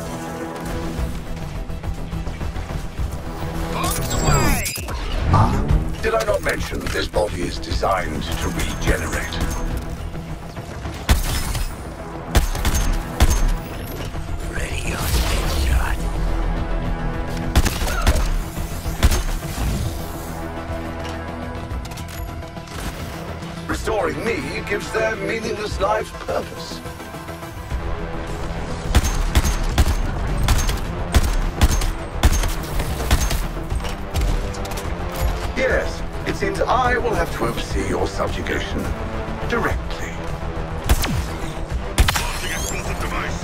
[SPEAKER 5] On the way!
[SPEAKER 6] Ah, did I not mention this body is designed to regenerate?
[SPEAKER 1] Ready on headshot.
[SPEAKER 6] Restoring me gives their meaningless lives purpose. Yes, it seems I will have to oversee your subjugation. directly.
[SPEAKER 14] Launching explosive device.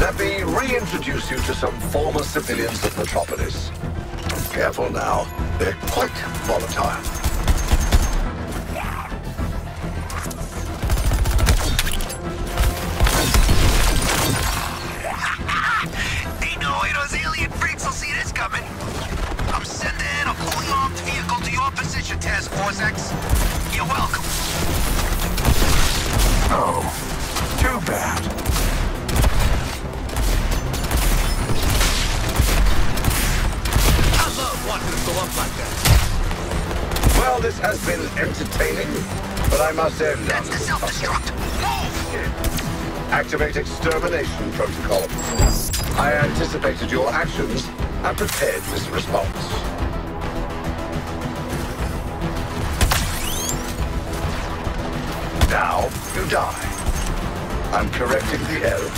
[SPEAKER 6] Let me reintroduce you to some former civilians of Metropolis. Careful now, they're quite volatile.
[SPEAKER 10] Ain't no way those alien freaks will see this coming. I'm sending a fully armed vehicle to your position, Task Force X. You're welcome.
[SPEAKER 6] Oh, too bad.
[SPEAKER 1] I love watching them go up like that.
[SPEAKER 6] Well, this has been entertaining, but I must end on
[SPEAKER 10] That's the self-destruct. Move!
[SPEAKER 6] Activate extermination protocol. I anticipated your actions and prepared this response. Now you die. I'm correcting the error.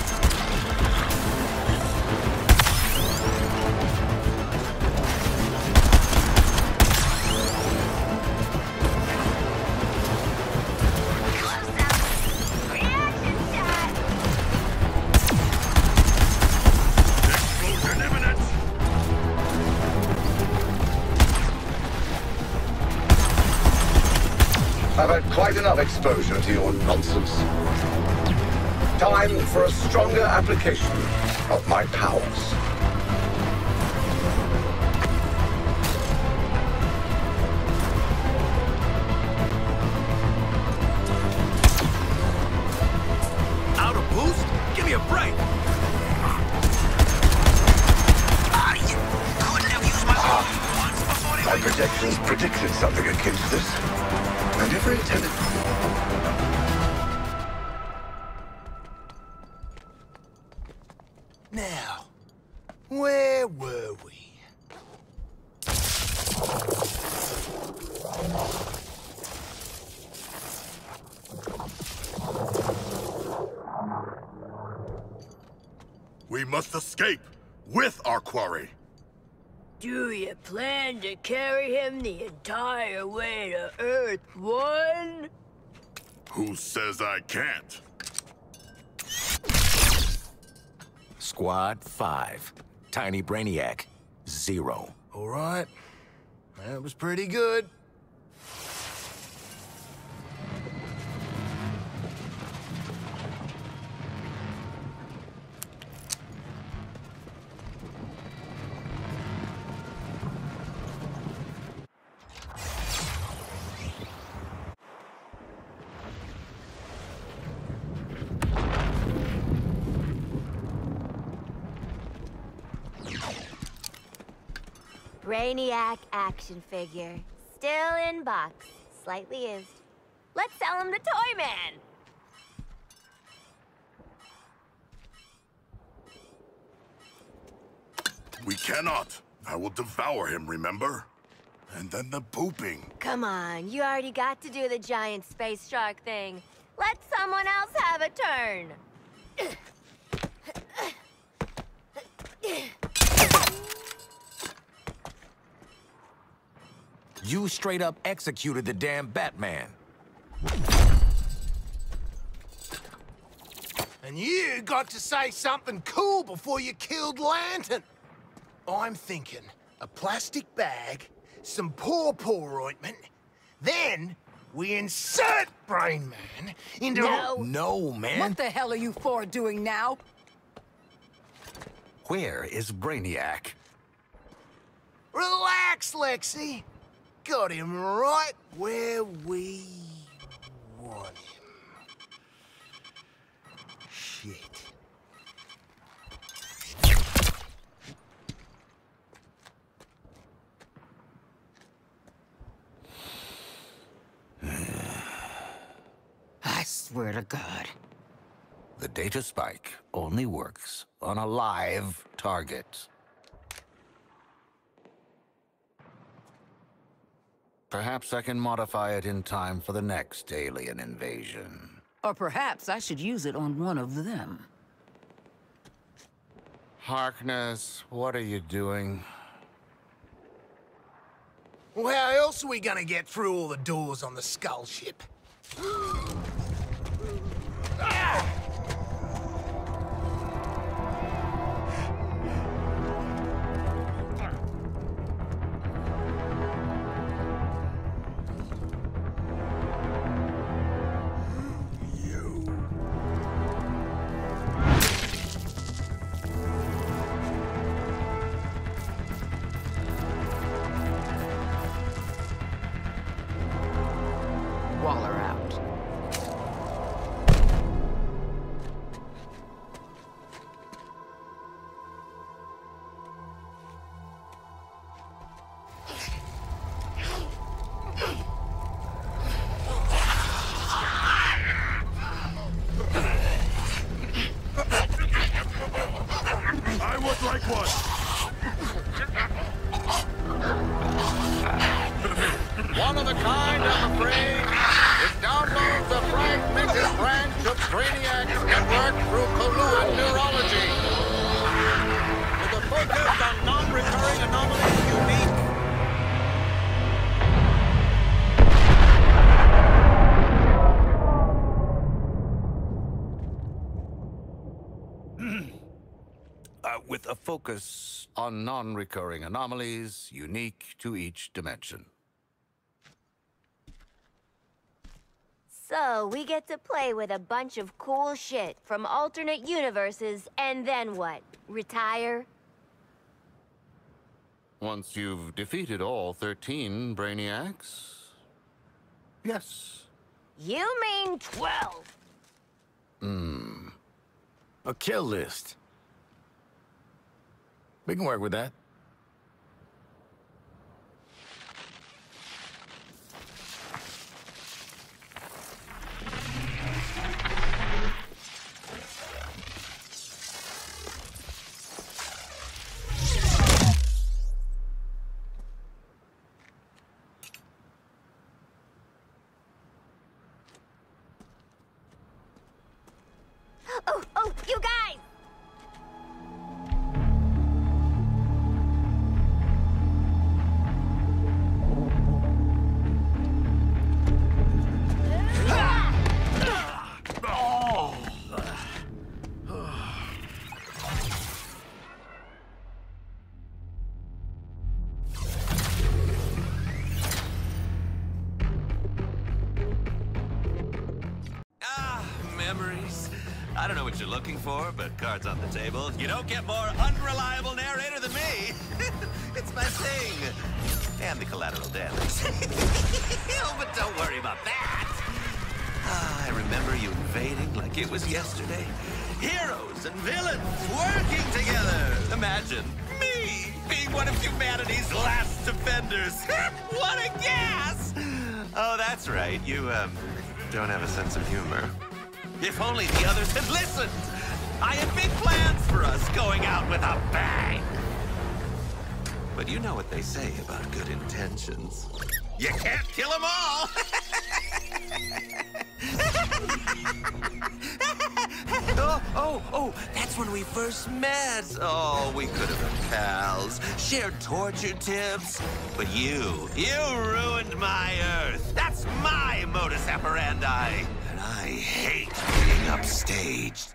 [SPEAKER 6] I've had quite enough exposure to your nonsense. Time for a stronger application of my powers.
[SPEAKER 1] Out of boost? Give me a break.
[SPEAKER 10] You couldn't have used my once before they
[SPEAKER 6] My projections predicted something akin to this. I never intended.
[SPEAKER 5] Now, where were we?
[SPEAKER 14] We must escape with our quarry.
[SPEAKER 20] Do you plan to carry him the entire way to Earth 1?
[SPEAKER 14] Who says I can't?
[SPEAKER 1] Squad 5. Tiny Brainiac 0.
[SPEAKER 5] All right. That was pretty good.
[SPEAKER 2] Brainiac action figure. Still in box. Slightly used. Let's sell him to Toy Man!
[SPEAKER 14] We cannot. I will devour him, remember? And then the pooping.
[SPEAKER 2] Come on, you already got to do the giant space shark thing. Let someone else have a turn.
[SPEAKER 1] You straight up executed the damn Batman.
[SPEAKER 5] And you got to say something cool before you killed Lantern. I'm thinking a plastic bag, some paw ointment, then we insert Brain Man into...
[SPEAKER 1] No, man.
[SPEAKER 4] What the hell are you four doing now?
[SPEAKER 1] Where is Brainiac?
[SPEAKER 5] Relax, Lexi. Got him right where we want him. Shit.
[SPEAKER 4] I swear to God.
[SPEAKER 1] The data spike only works on a live target. Perhaps I can modify it in time for the next alien invasion.
[SPEAKER 4] Or perhaps I should use it on one of them.
[SPEAKER 1] Harkness, what are you doing?
[SPEAKER 5] Well, how else are we gonna get through all the doors on the Skull ship?
[SPEAKER 4] Waller out.
[SPEAKER 14] I would like one.
[SPEAKER 21] One of a kind, I'm afraid. It downloads the fragmented branch of Brainiac's network through collusion neurology. With a focus on non-recurring anomalies unique. With a focus on non-recurring anomalies unique to each dimension.
[SPEAKER 22] So, we get to play with a bunch of cool shit from alternate universes, and then what? Retire?
[SPEAKER 21] Once you've defeated all 13 Brainiacs, yes.
[SPEAKER 22] You mean 12?
[SPEAKER 1] A kill list. We can work with that.
[SPEAKER 22] Oh, you guys!
[SPEAKER 8] Memories. I don't know what you're looking for, but cards on the table. You don't get more unreliable narrator than me. It's my thing. And the collateral damage. Oh, but don't worry about that. I remember you invading like it was yesterday. Heroes and villains working together. Imagine me being one of humanity's last defenders. What a gas! Oh, that's right. You, don't have a sense of humor. If only the others had listened! I had big plans for us going out with a bang! But you know what they say about good intentions. You can't kill them all! Oh, that's when we first met. Oh, we could have been pals, shared torture tips. But you ruined my Earth. That's my modus operandi. And I hate being upstaged.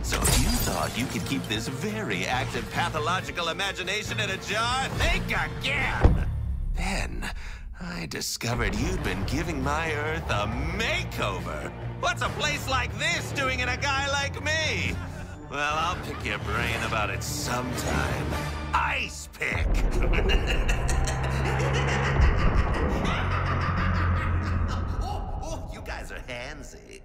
[SPEAKER 8] So if you thought you could keep this very active pathological imagination in a jar, think again. Then I discovered you'd been giving my Earth a makeover. What's a place like this doing in a guy like me? Well, I'll pick your brain about it sometime. Ice pick! You guys are handsy.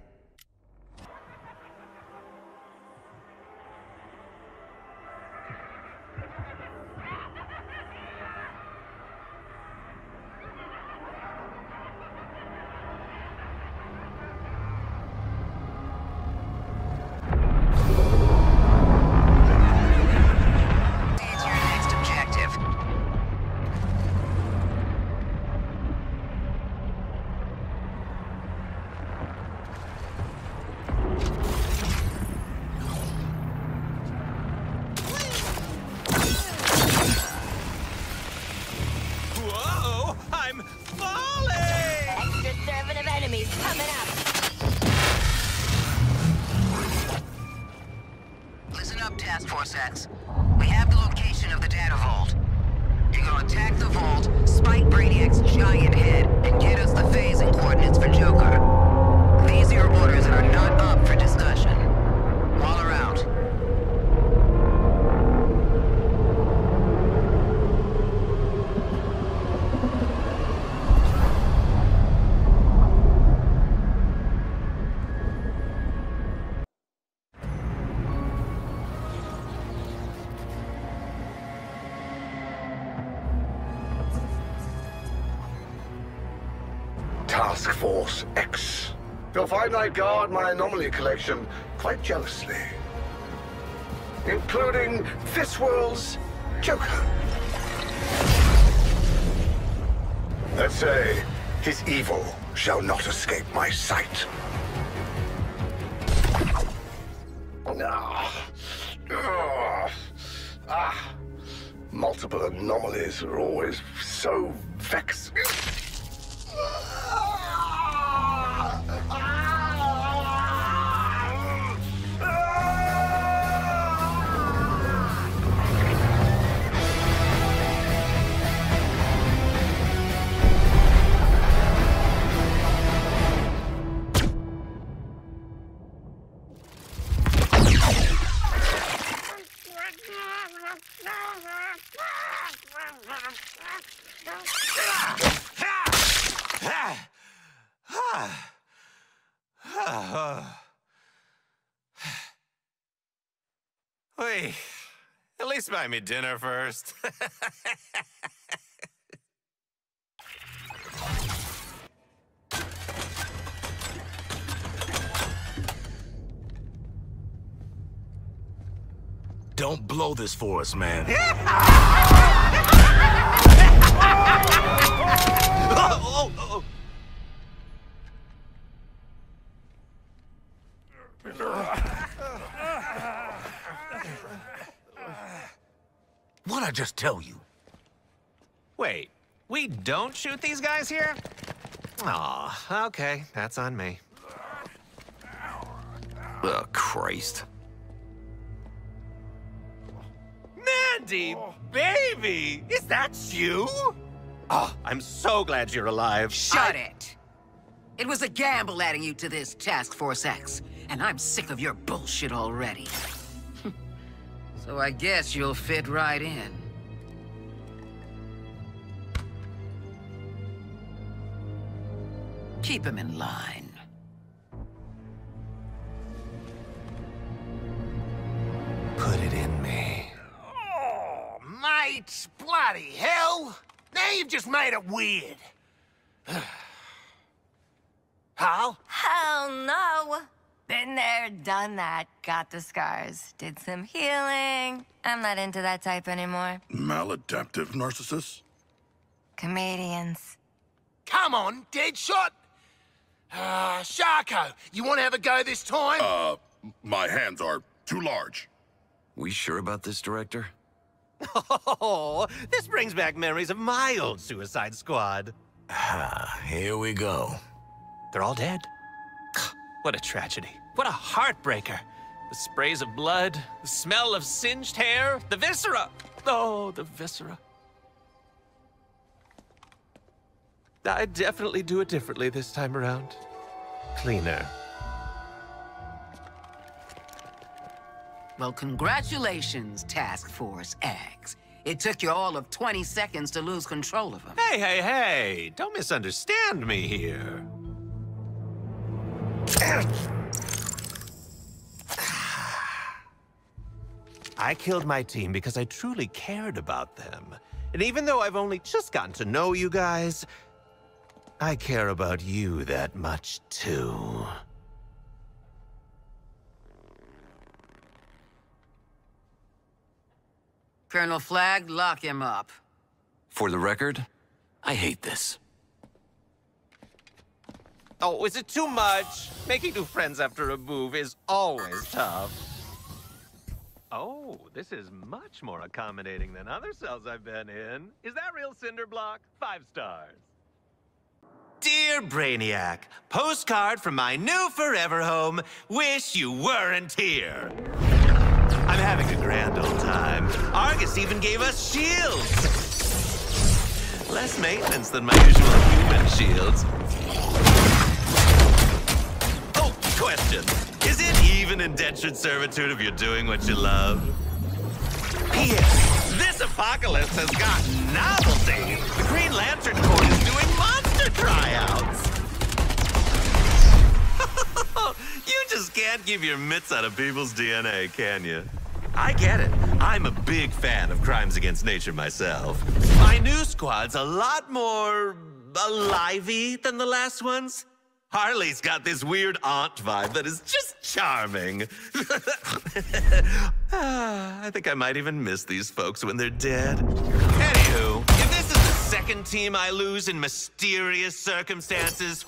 [SPEAKER 17] Task Force X. We have the location of the data vault. You're gonna attack the vault, spike Brainiac's giant head, and get us the phase and coordinates for Joker. These are your orders and are not up for discussion. Waller out.
[SPEAKER 6] Task Force X. You'll find I guard my anomaly collection quite jealously. Including this world's Joker. Let's say, his evil shall not escape my sight. Multiple anomalies are always so vexing.
[SPEAKER 8] Wait, at least buy me dinner first.
[SPEAKER 1] Don't blow this for us, man. What'd I just tell you?
[SPEAKER 8] Wait, we don't shoot these guys here? Aw, okay, that's on me.
[SPEAKER 12] Oh, Christ.
[SPEAKER 8] Mandy, baby, is that you? Oh, I'm so glad you're alive.
[SPEAKER 4] Shut it! It was a gamble adding you to this Task Force X, and I'm sick of your bullshit already. So I guess you'll fit right in. Keep him in line.
[SPEAKER 8] Put it in me.
[SPEAKER 5] Oh, mate, bloody hell! Now you've just made it weird. Hal?
[SPEAKER 7] Hell no! Been there, done that, got the scars, did some healing. I'm not into that type anymore.
[SPEAKER 14] Maladaptive narcissists?
[SPEAKER 7] Comedians.
[SPEAKER 5] Come on, Deadshot! Sharko, you want to have a go this time?
[SPEAKER 14] My hands are too large.
[SPEAKER 12] We sure about this, Director?
[SPEAKER 8] Oh, this brings back memories of my old Suicide Squad.
[SPEAKER 1] Here we go.
[SPEAKER 8] They're all dead. What a tragedy. What a heartbreaker. The sprays of blood, the smell of singed hair, the viscera. Oh, the viscera. I'd definitely do it differently this time around. Cleaner.
[SPEAKER 4] Well, congratulations, Task Force X. It took you all of 20 seconds to lose control of him.
[SPEAKER 8] Hey, hey, hey! Don't misunderstand me here. I killed my team because I truly cared about them. And even though I've only just gotten to know you guys, I care about you that much, too.
[SPEAKER 4] Colonel Flagg, lock him up.
[SPEAKER 12] For the record, I hate this.
[SPEAKER 8] Oh, is it too much? Making new friends after a move is always tough. Oh, this is much more accommodating than other cells I've been in. Is that real cinder block? 5 stars. Dear Brainiac, postcard from my new forever home. Wish you weren't here. I'm having a grand old time. Argus even gave us shields. Less maintenance than my usual human shields. Oh, question. Is it even indentured servitude if you're doing what you love? P.S. This apocalypse has got novelty. The Green Lantern Corps is doing monster tryouts. You just can't keep your mitts out of people's DNA, can you? I get it. I'm a big fan of crimes against nature myself. My new squad's a lot more alive-y than the last ones. Harley's got this weird aunt vibe that is just charming. I think I might even miss these folks when they're dead. Anywho, if this is the second team I lose in mysterious circumstances,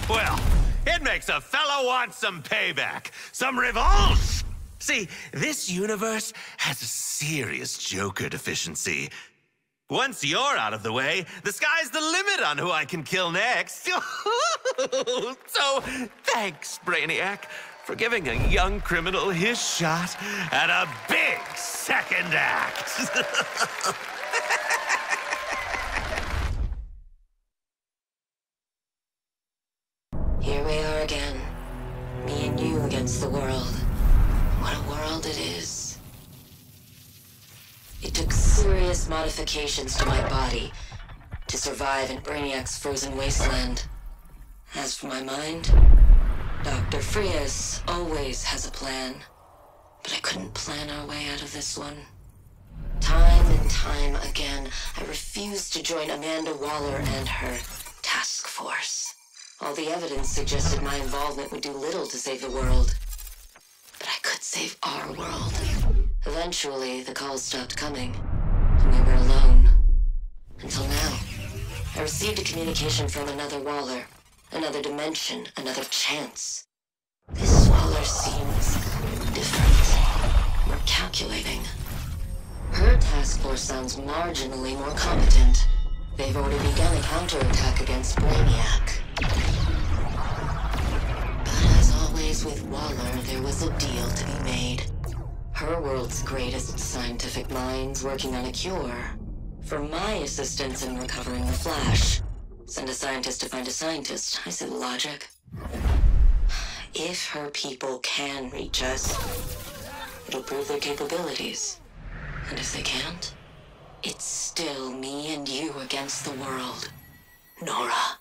[SPEAKER 8] well, it makes a fellow want some payback, some revanche. See, this universe has a serious Joker deficiency. Once you're out of the way, the sky's the limit on who I can kill next. So, thanks, Brainiac, for giving a young criminal his shot at a big second act.
[SPEAKER 9] Here we are again. Me and you against the world. What a world it is. It took serious modifications to my body to survive in Brainiac's frozen wasteland. As for my mind, Dr. Frias always has a plan. But I couldn't plan our way out of this one. Time and time again, I refused to join Amanda Waller and her task force. All the evidence suggested my involvement would do little to save the world. But I could save our world. Eventually, the calls stopped coming, and we were alone. Until now. I received a communication from another Waller. Another dimension, another chance. This Waller seems different. More calculating. Her task force sounds marginally more competent. They've already begun a counterattack against Brainiac. But as always with Waller, there was a deal to be made. Her world's greatest scientific minds working on a cure. For my assistance in recovering the Flash. Send a scientist to find a scientist. I see the logic. If her people can reach us, it'll prove their capabilities. And if they can't, it's still me and you against the world. Nora.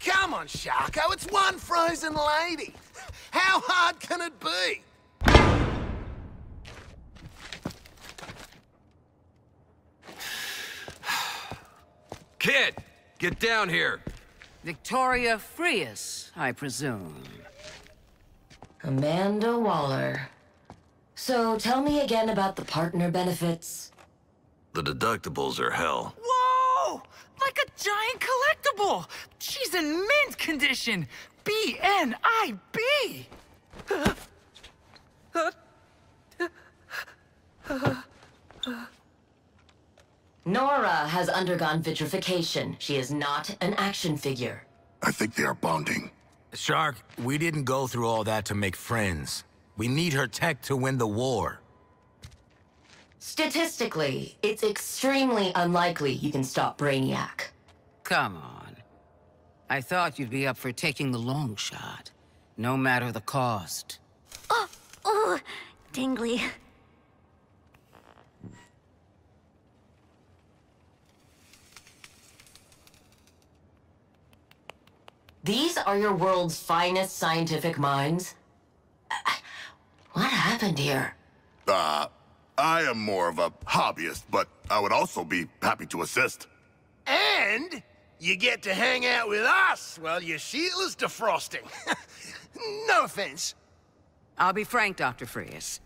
[SPEAKER 5] Come on, Sharko, it's one frozen lady. How hard can it be?
[SPEAKER 12] Kid, get down here.
[SPEAKER 4] Victoria Frias, I presume.
[SPEAKER 9] Amanda Waller. So tell me again about the partner benefits.
[SPEAKER 12] The deductibles are hell.
[SPEAKER 13] Whoa! Like a giant collectible! She's in mint condition! BNIB!
[SPEAKER 9] Nora has undergone vitrification. She is not an action figure.
[SPEAKER 14] I think they are bonding.
[SPEAKER 1] Shark, we didn't go through all that to make friends. We need her tech to win the war.
[SPEAKER 9] Statistically, it's extremely unlikely you can stop Brainiac.
[SPEAKER 4] Come on. I thought you'd be up for taking the long shot, no matter the cost.
[SPEAKER 2] Oh, tingly.
[SPEAKER 9] These are your world's finest scientific minds? What happened here?
[SPEAKER 14] I am more of a hobbyist, but I would also be happy to assist.
[SPEAKER 5] And you get to hang out with us while your shield is defrosting. No offense.
[SPEAKER 4] I'll be frank, Dr. Frias.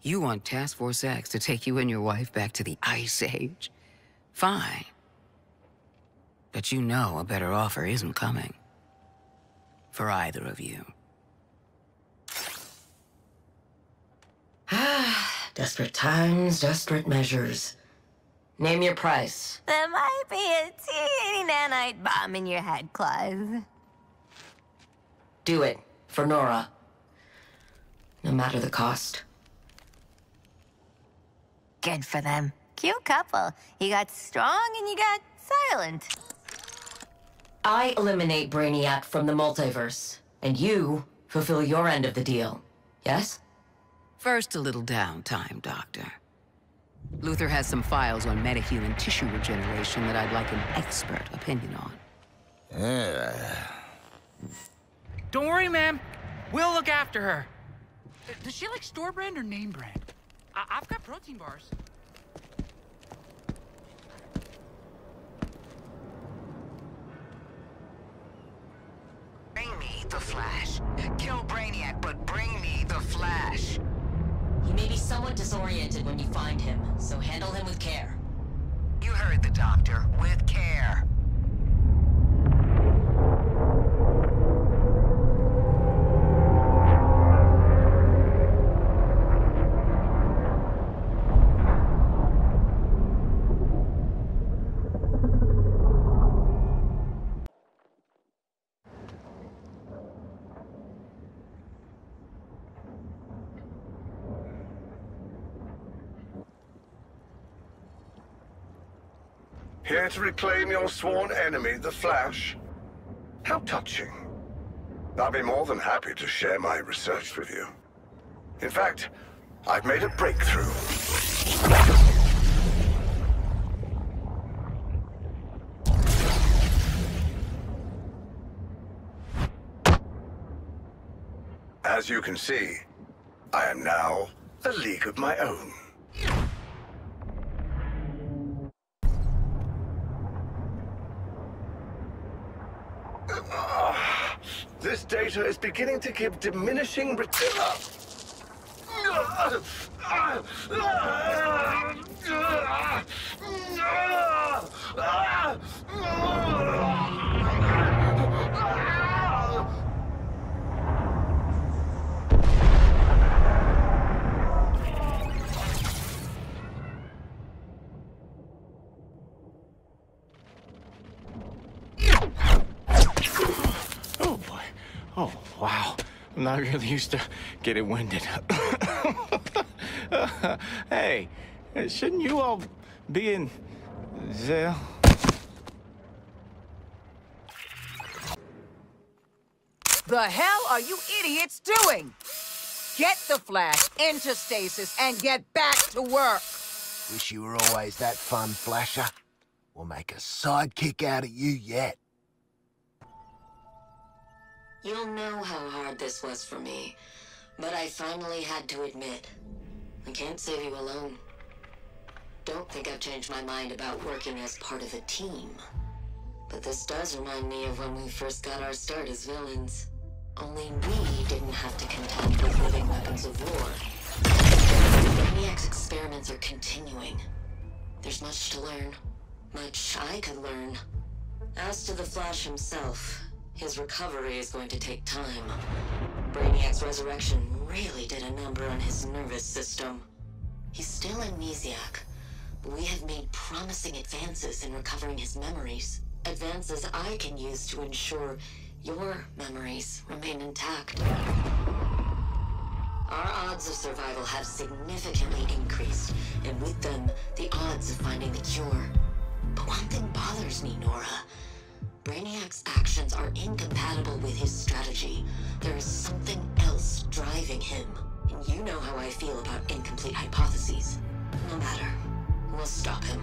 [SPEAKER 4] You want Task Force X to take you and your wife back to the Ice Age? Fine. But you know a better offer isn't coming. For either of you.
[SPEAKER 9] Desperate times, desperate measures. Name your price.
[SPEAKER 7] There might be a teeny nanite bomb in your head, Clive.
[SPEAKER 9] Do it. For Nora. No matter the cost.
[SPEAKER 7] Good for them. Cute couple. You got strong and you got silent.
[SPEAKER 9] I eliminate Brainiac from the multiverse, and you fulfill your end of the deal. Yes?
[SPEAKER 4] First, a little downtime, Doctor. Luther has some files on metahuman tissue regeneration that I'd like an expert opinion on.
[SPEAKER 13] Don't worry, ma'am. We'll look after her. Does she like store brand or name brand? I've got protein bars.
[SPEAKER 17] Bring me the Flash. Kill Brainiac, but bring me the Flash.
[SPEAKER 9] He may be somewhat disoriented when you find him, so handle him with care.
[SPEAKER 17] You heard the doctor. With care.
[SPEAKER 6] Here to reclaim your sworn enemy, the Flash? How touching. I'll be more than happy to share my research with you. In fact, I've made a breakthrough. As you can see, I am now a league of my own. This data is beginning to give diminishing return.
[SPEAKER 21] Oh, wow. I'm not really used to getting winded. Hey, shouldn't you all be in jail?
[SPEAKER 11] The hell are you idiots doing? Get the Flash into stasis and get back to work.
[SPEAKER 5] Wish you were always that fun, Flasher. We'll make a sidekick out of you yet.
[SPEAKER 9] You'll know how hard this was for me, but I finally had to admit, I can't save you alone. Don't think I've changed my mind about working as part of a team. But this does remind me of when we first got our start as villains. Only we didn't have to contend with living weapons of war. Brainiac's experiments are continuing. There's much to learn. Much I could learn. As to the Flash himself, his recovery is going to take time. Brainiac's resurrection really did a number on his nervous system. He's still amnesiac, but we have made promising advances in recovering his memories. Advances I can use to ensure your memories remain intact. Our odds of survival have significantly increased, and with them, the odds of finding the cure. But one thing bothers me, Nora. Brainiac's actions are incompatible with his strategy. There is something else driving him. And you know how I feel about incomplete hypotheses. No matter. We'll stop him.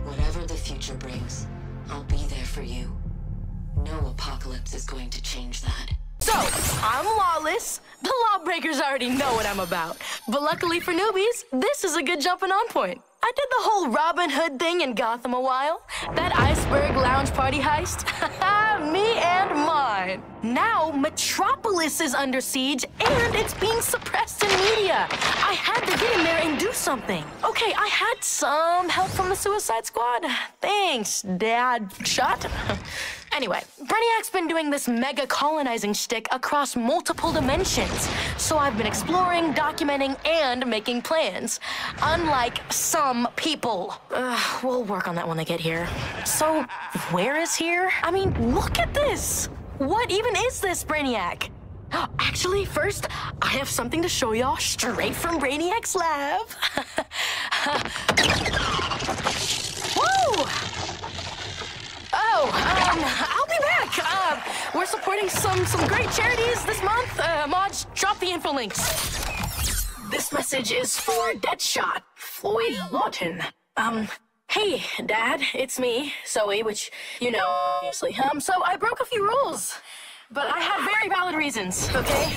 [SPEAKER 9] Whatever the future brings, I'll be there for you. No apocalypse is going to change that.
[SPEAKER 15] So, I'm lawless. The lawbreakers already know what I'm about. But luckily for newbies, this is a good jumping on point. I did the whole Robin Hood thing in Gotham a while. That iceberg lounge party heist. Me and mine. Now, Metropolis is under siege, and it's being suppressed in media. I had to get in there and do something. Okay, I had some help from the Suicide Squad. Thanks, Dad. Shot. Anyway, Brainiac's been doing this mega colonizing shtick across multiple dimensions. So I've been exploring, documenting, and making plans. Unlike some people. We'll work on that when they get here. So, where is here? I mean, look at this! What even is this, Brainiac? Actually, first, I have something to show y'all straight from Brainiac's lab. Woo! Oh, I'll be back. We're supporting some great charities this month. Mods, drop the info links. This message is for Deadshot, Floyd Lawton. Hey, Dad, it's me, Zoe, which you know, obviously. So I broke a few rules, but I had very valid reasons, okay?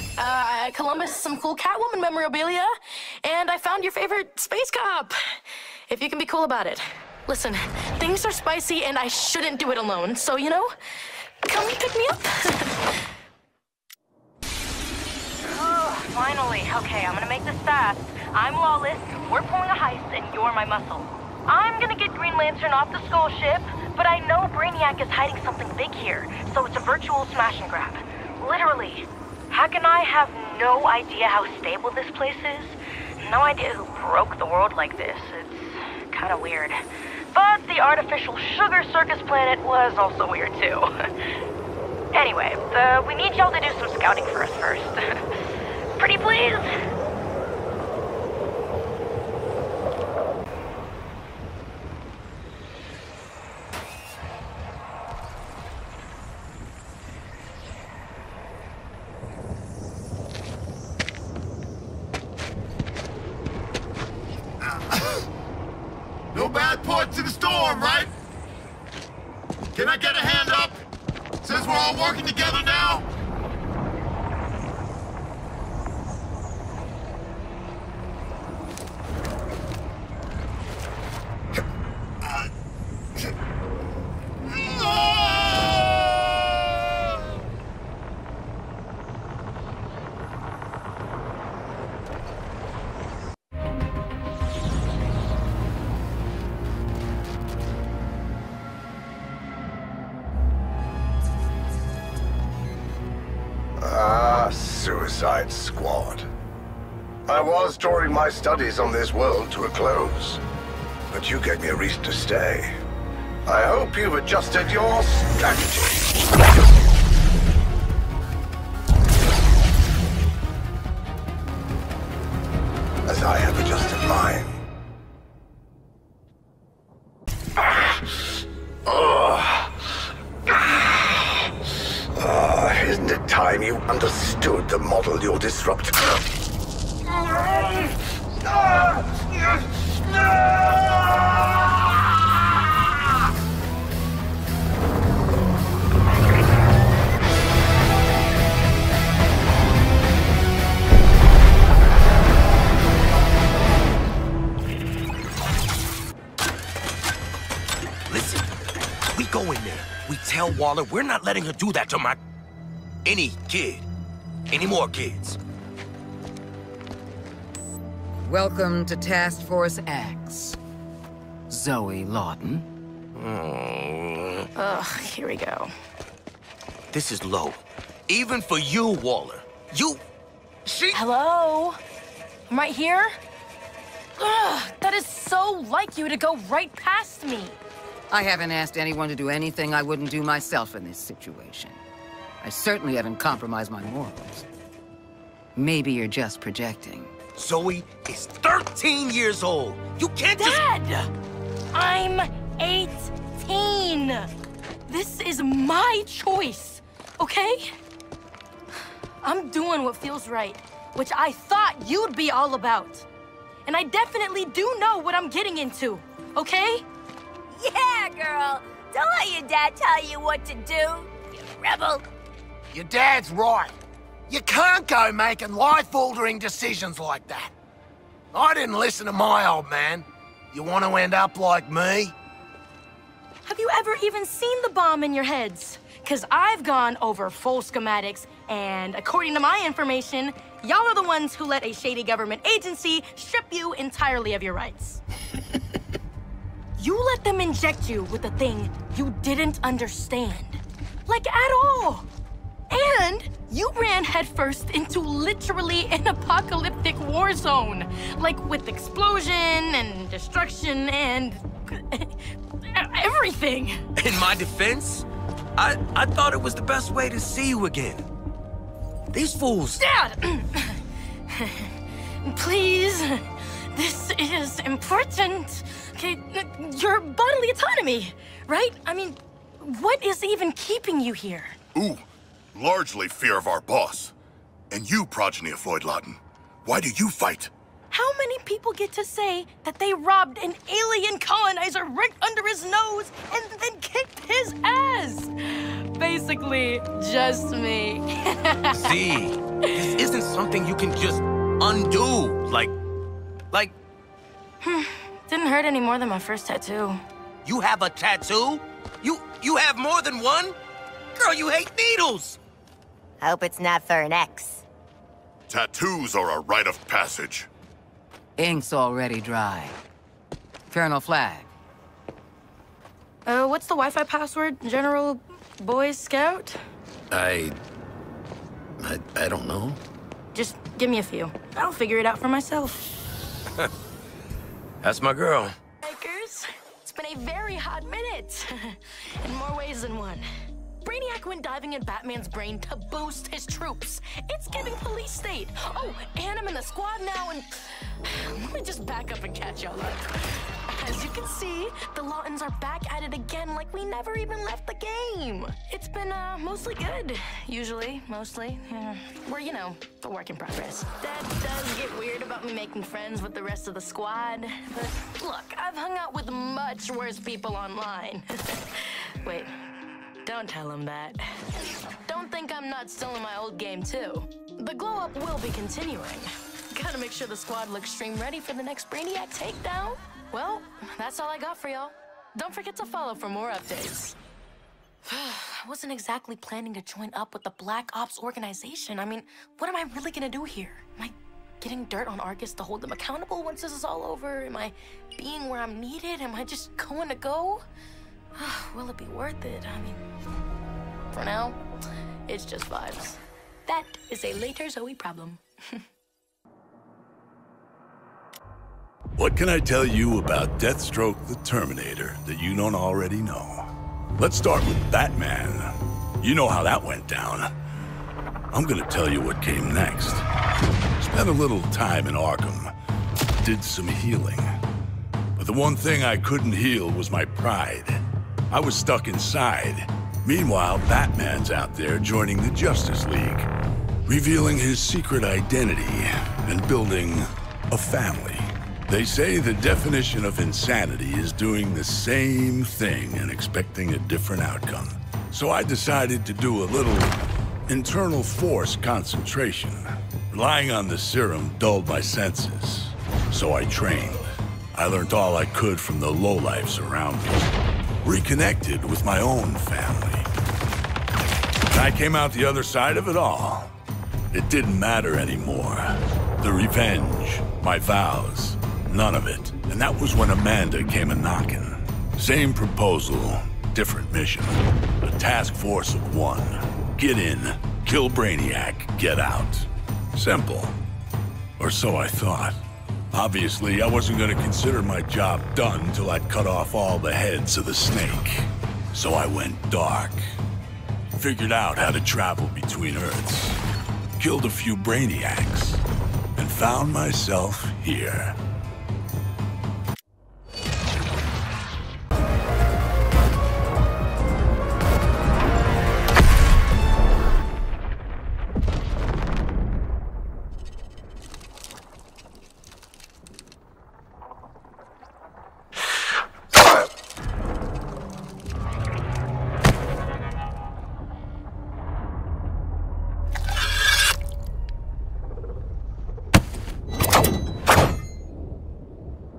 [SPEAKER 15] Columbus, some cool Catwoman memorabilia, and I found your favorite space cop. If you can be cool about it. Listen, things are spicy and I shouldn't do it alone, so, you know, come pick me up.
[SPEAKER 3] Oh, finally. Okay, I'm gonna make this fast. I'm Lawless, we're pulling a heist, and you're my muscle. I'm gonna get Green Lantern off the Skull ship, but I know Brainiac is hiding something big here, so it's a virtual smash and grab. Literally. How can I have no idea how stable this place is? No idea who broke the world like this. It's kind of weird. But the artificial sugar circus planet was also weird too. Anyway, we need y'all to do some scouting for us first. Pretty please?
[SPEAKER 21] No bad port to the storm, right? Can I get a hand up? Since we're all working together now?
[SPEAKER 6] Suicide Squad. I was drawing my studies on this world to a close, but you gave me a reason to stay. I hope you've adjusted your strategy. As I have adjusted mine. Isn't it time you understood the model you're disrupting?
[SPEAKER 1] Listen, we go in there. We tell Waller we're not letting her do that to any kid. Any more kids.
[SPEAKER 4] Welcome to Task Force X, Zoe Lawton.
[SPEAKER 15] Here we go.
[SPEAKER 1] This is low. Even for you, Waller.
[SPEAKER 15] Hello? I'm right here? That is so like you to go right past me.
[SPEAKER 4] I haven't asked anyone to do anything I wouldn't do myself in this situation. I certainly haven't compromised my morals. Maybe you're just projecting.
[SPEAKER 1] Zoe is 13 years old. You can't
[SPEAKER 15] Dad! I'm 18. This is my choice, okay? I'm doing what feels right, which I thought you'd be all about. And I definitely do know what I'm getting into, okay?
[SPEAKER 2] Yeah, girl. Don't let your dad tell you what to do, you rebel.
[SPEAKER 5] Your dad's right. You can't go making life-altering decisions like that. I didn't listen to my old man. You want to end up like me?
[SPEAKER 15] Have you ever even seen the bomb in your heads? Because I've gone over full schematics, and according to my information, y'all are the ones who let a shady government agency strip you entirely of your rights. You let them inject you with a thing you didn't understand. Like, at all. And you ran headfirst into literally an apocalyptic war zone. Like, with explosion and destruction and everything.
[SPEAKER 1] In my defense, I thought it was the best way to see you again. These fools...
[SPEAKER 15] Dad! Please, this is important. Okay, your bodily autonomy, right? I mean, what is even keeping you here?
[SPEAKER 14] Ooh, largely fear of our boss. And you, progeny of Floyd Lawton. Why do you fight?
[SPEAKER 15] How many people get to say that they robbed an alien colonizer right under his nose and then kicked his ass? Basically, just me.
[SPEAKER 1] See, this isn't something you can just undo. Like...
[SPEAKER 15] Didn't hurt any more than my first tattoo.
[SPEAKER 1] You have a tattoo? You have more than one? Girl, you hate needles!
[SPEAKER 22] Hope it's not for an ex.
[SPEAKER 14] Tattoos are a rite of passage.
[SPEAKER 4] Ink's already dry. Colonel Flag.
[SPEAKER 15] What's the Wi-Fi password, General Boy Scout?
[SPEAKER 12] I don't know.
[SPEAKER 15] Just give me a few. I'll figure it out for myself.
[SPEAKER 1] That's my girl.
[SPEAKER 15] Bikers, it's been a very hot minute. In more ways than one. Brainiac went diving in Batman's brain to boost his troops. It's giving police state. Oh, and I'm in the squad now, and let me just back up and catch y'all up. As you can see, the Lawtons are back at it again like we never even left the game. It's been mostly good. Usually, mostly. We're, you know, a work in progress. That does get weird about me making friends with the rest of the squad. But look, I've hung out with much worse people online. Wait. Don't tell him that. Don't think I'm not still in my old game, too. The glow-up will be continuing. Gotta make sure the squad looks stream ready for the next Brainiac takedown. Well, that's all I got for y'all. Don't forget to follow for more updates. I wasn't exactly planning to join up with the Black Ops organization. I mean, what am I really gonna do here? Am I getting dirt on Argus to hold them accountable once this is all over? Am I being where I'm needed? Am I just going to go? Will it be worth it? I mean, for now, it's just vibes. That is a later Zoe problem.
[SPEAKER 16] What can I tell you about Deathstroke the Terminator that you don't already know? Let's start with Batman. You know how that went down. I'm gonna tell you what came next. Spent a little time in Arkham. Did some healing. But the one thing I couldn't heal was my pride. I was stuck inside. Meanwhile, Batman's out there joining the Justice League, revealing his secret identity and building a family. They say the definition of insanity is doing the same thing and expecting a different outcome. So I decided to do a little internal force concentration. Relying on the serum dulled my senses, so I trained. I learned all I could from the lowlifes around me. Reconnected with my own family. And I came out the other side of it all. It didn't matter anymore. The revenge, my vows, none of it. And that was when Amanda came a-knocking. Same proposal, different mission. A task force of one. Get in, kill Brainiac, get out. Simple. Or so I thought. Obviously, I wasn't going to consider my job done till I'd cut off all the heads of the snake. So I went dark. Figured out how to travel between Earths. Killed a few Brainiacs. And found myself here.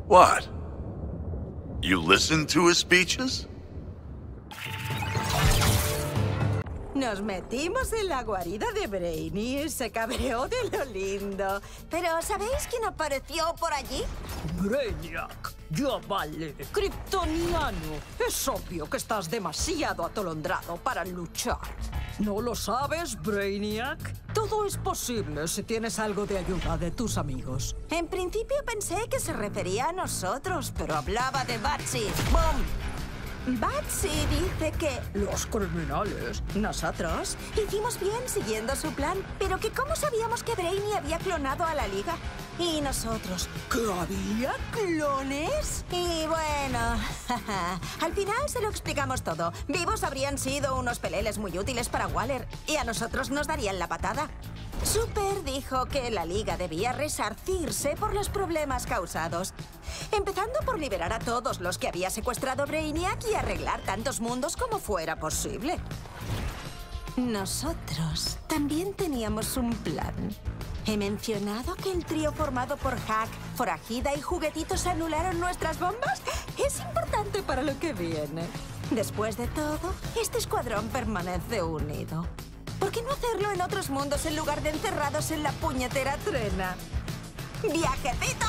[SPEAKER 14] What? You listened to his speeches?
[SPEAKER 18] Nos metimos en la guarida de Brainy y se cabreó de lo lindo. Pero ¿sabéis quién apareció por allí?
[SPEAKER 20] Brainiac.
[SPEAKER 18] Ya vale. Kryptoniano. Es obvio que estás demasiado atolondrado para luchar. ¿No lo sabes, Brainiac? Todo es posible si tienes algo de ayuda de tus amigos.
[SPEAKER 10] En principio pensé que se refería a nosotros, pero hablaba de Batsy. ¡Bum! Batsy dice que...
[SPEAKER 18] Los criminales.
[SPEAKER 10] Nosotros hicimos bien siguiendo su plan, pero que cómo sabíamos que Brainy había clonado a la Liga. Y nosotros...
[SPEAKER 18] ¿Que había clones?
[SPEAKER 10] Y bueno... al final se lo explicamos todo. Vivos habrían sido unos peleles muy útiles para Waller y a nosotros nos darían la patada. Super dijo que la Liga debía resarcirse por los problemas causados, empezando por liberar a todos los que había secuestrado Brainiac y arreglar tantos mundos como fuera posible. Nosotros también teníamos un plan. ¿He mencionado que el trío formado por Hack, Forajida y Juguetitos anularon nuestras bombas? Es importante para lo que viene. Después de todo, este escuadrón permanece unido. ¿Por qué no hacerlo en otros mundos en lugar de encerrados en la puñetera trena? ¡Viajecito!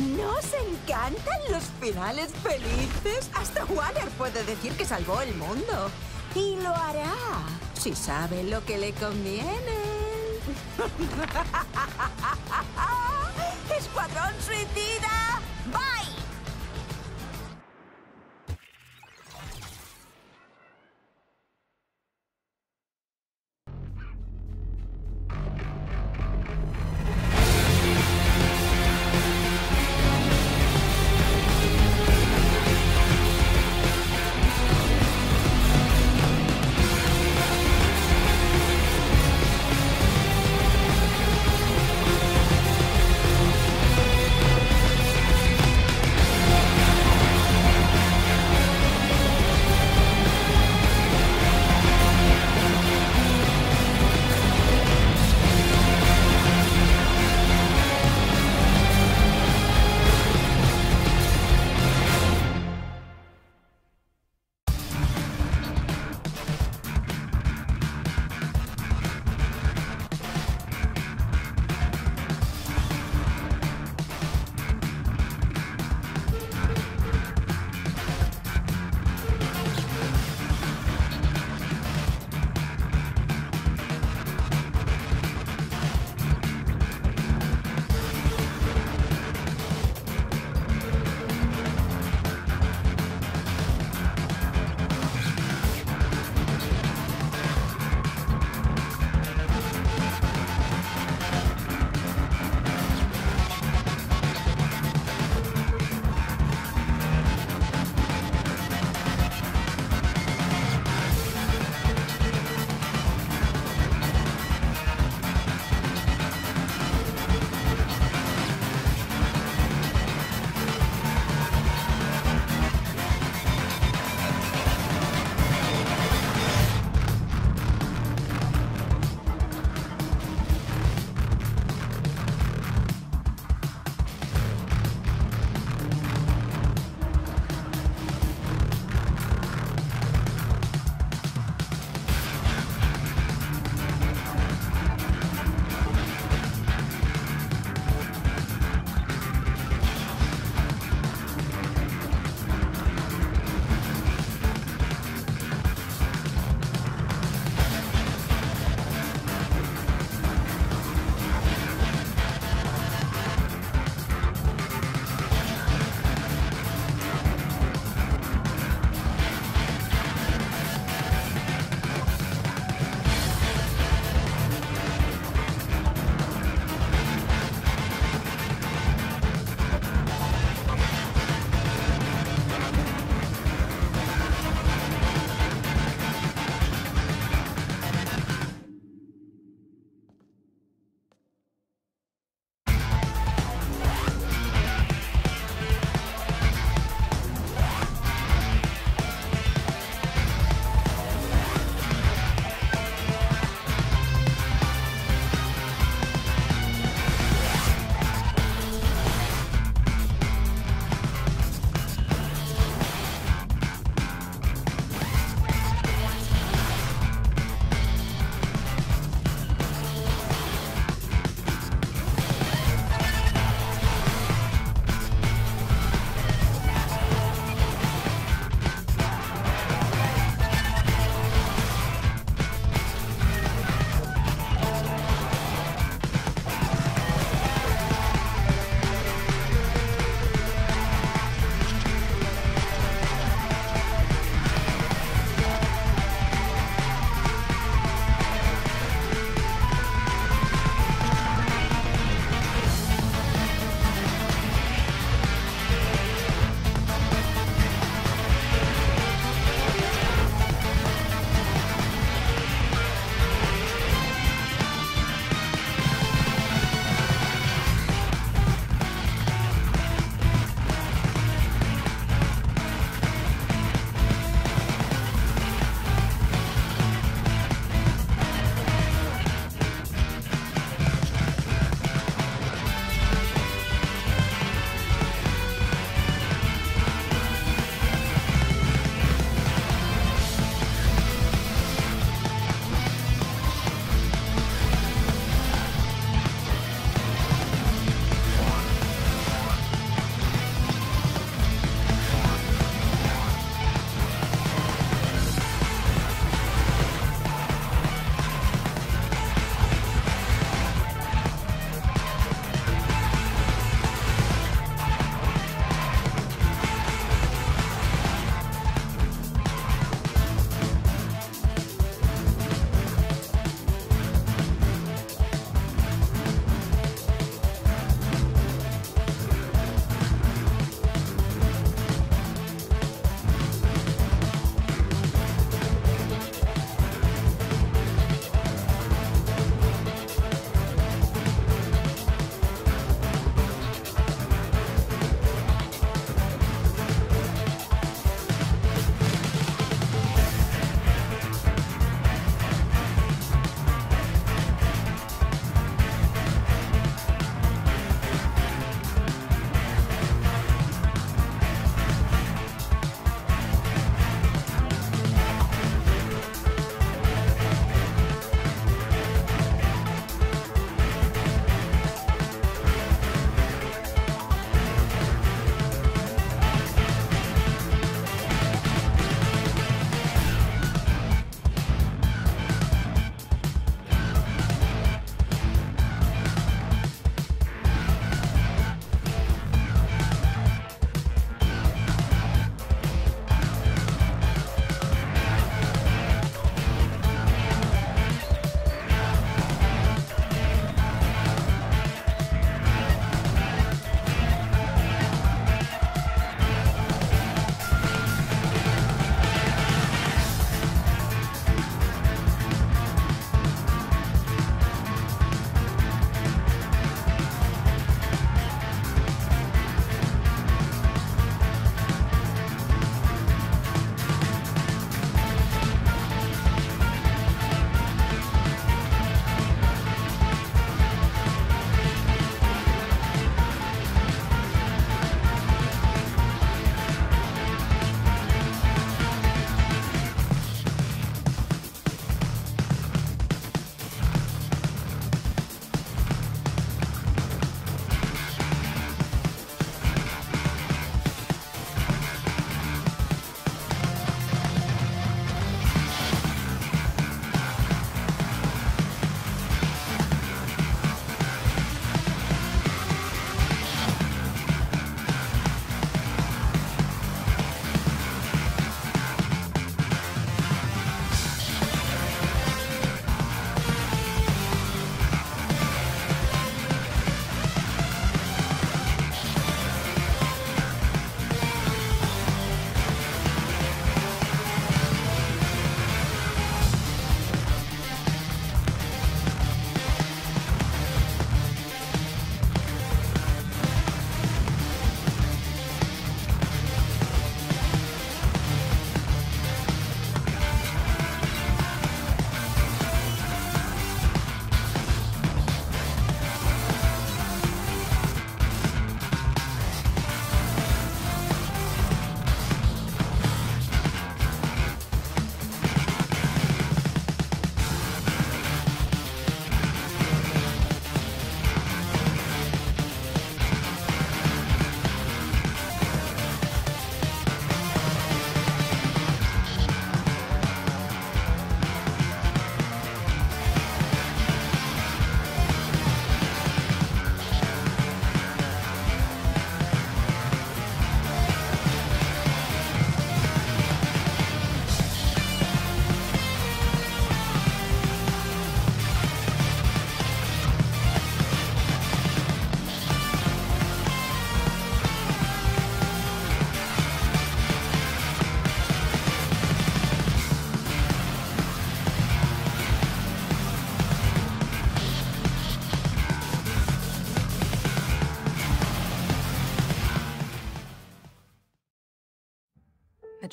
[SPEAKER 10] ¿Nos encantan los finales felices? Hasta Waller puede decir que salvó el mundo. Y lo hará, si sabe lo que le conviene. ¡Escuadrón Suicida! ¡Bye!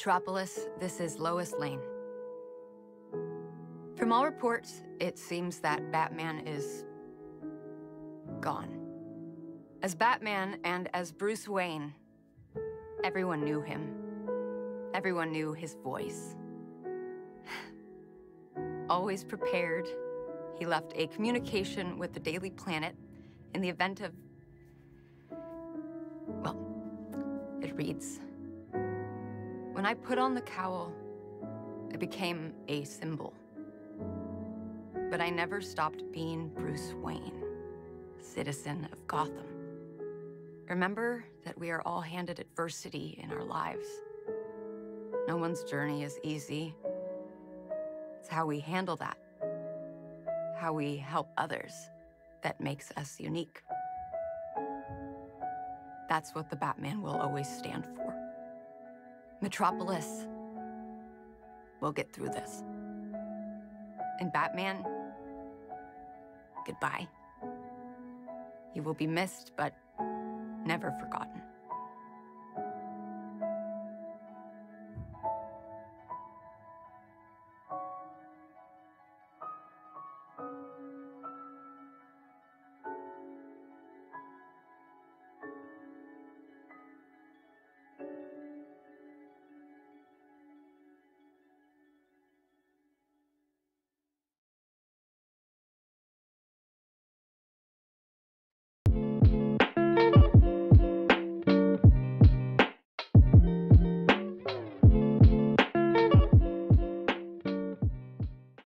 [SPEAKER 8] Metropolis, this is Lois Lane. From all reports, it seems that Batman is gone. As Batman and as Bruce Wayne, everyone knew him. Everyone knew his voice. Always prepared, he left a communication with the Daily Planet in the event of, well, it reads, "When I put on the cowl, I became a symbol. But I never stopped being Bruce Wayne, citizen of Gotham. Remember that we are all handed adversity in our lives. No one's journey is easy. It's how we handle that, how we help others, that makes us unique. That's what the Batman will always stand for. Metropolis will get through this. And Batman, goodbye. You will be missed, but never forgotten."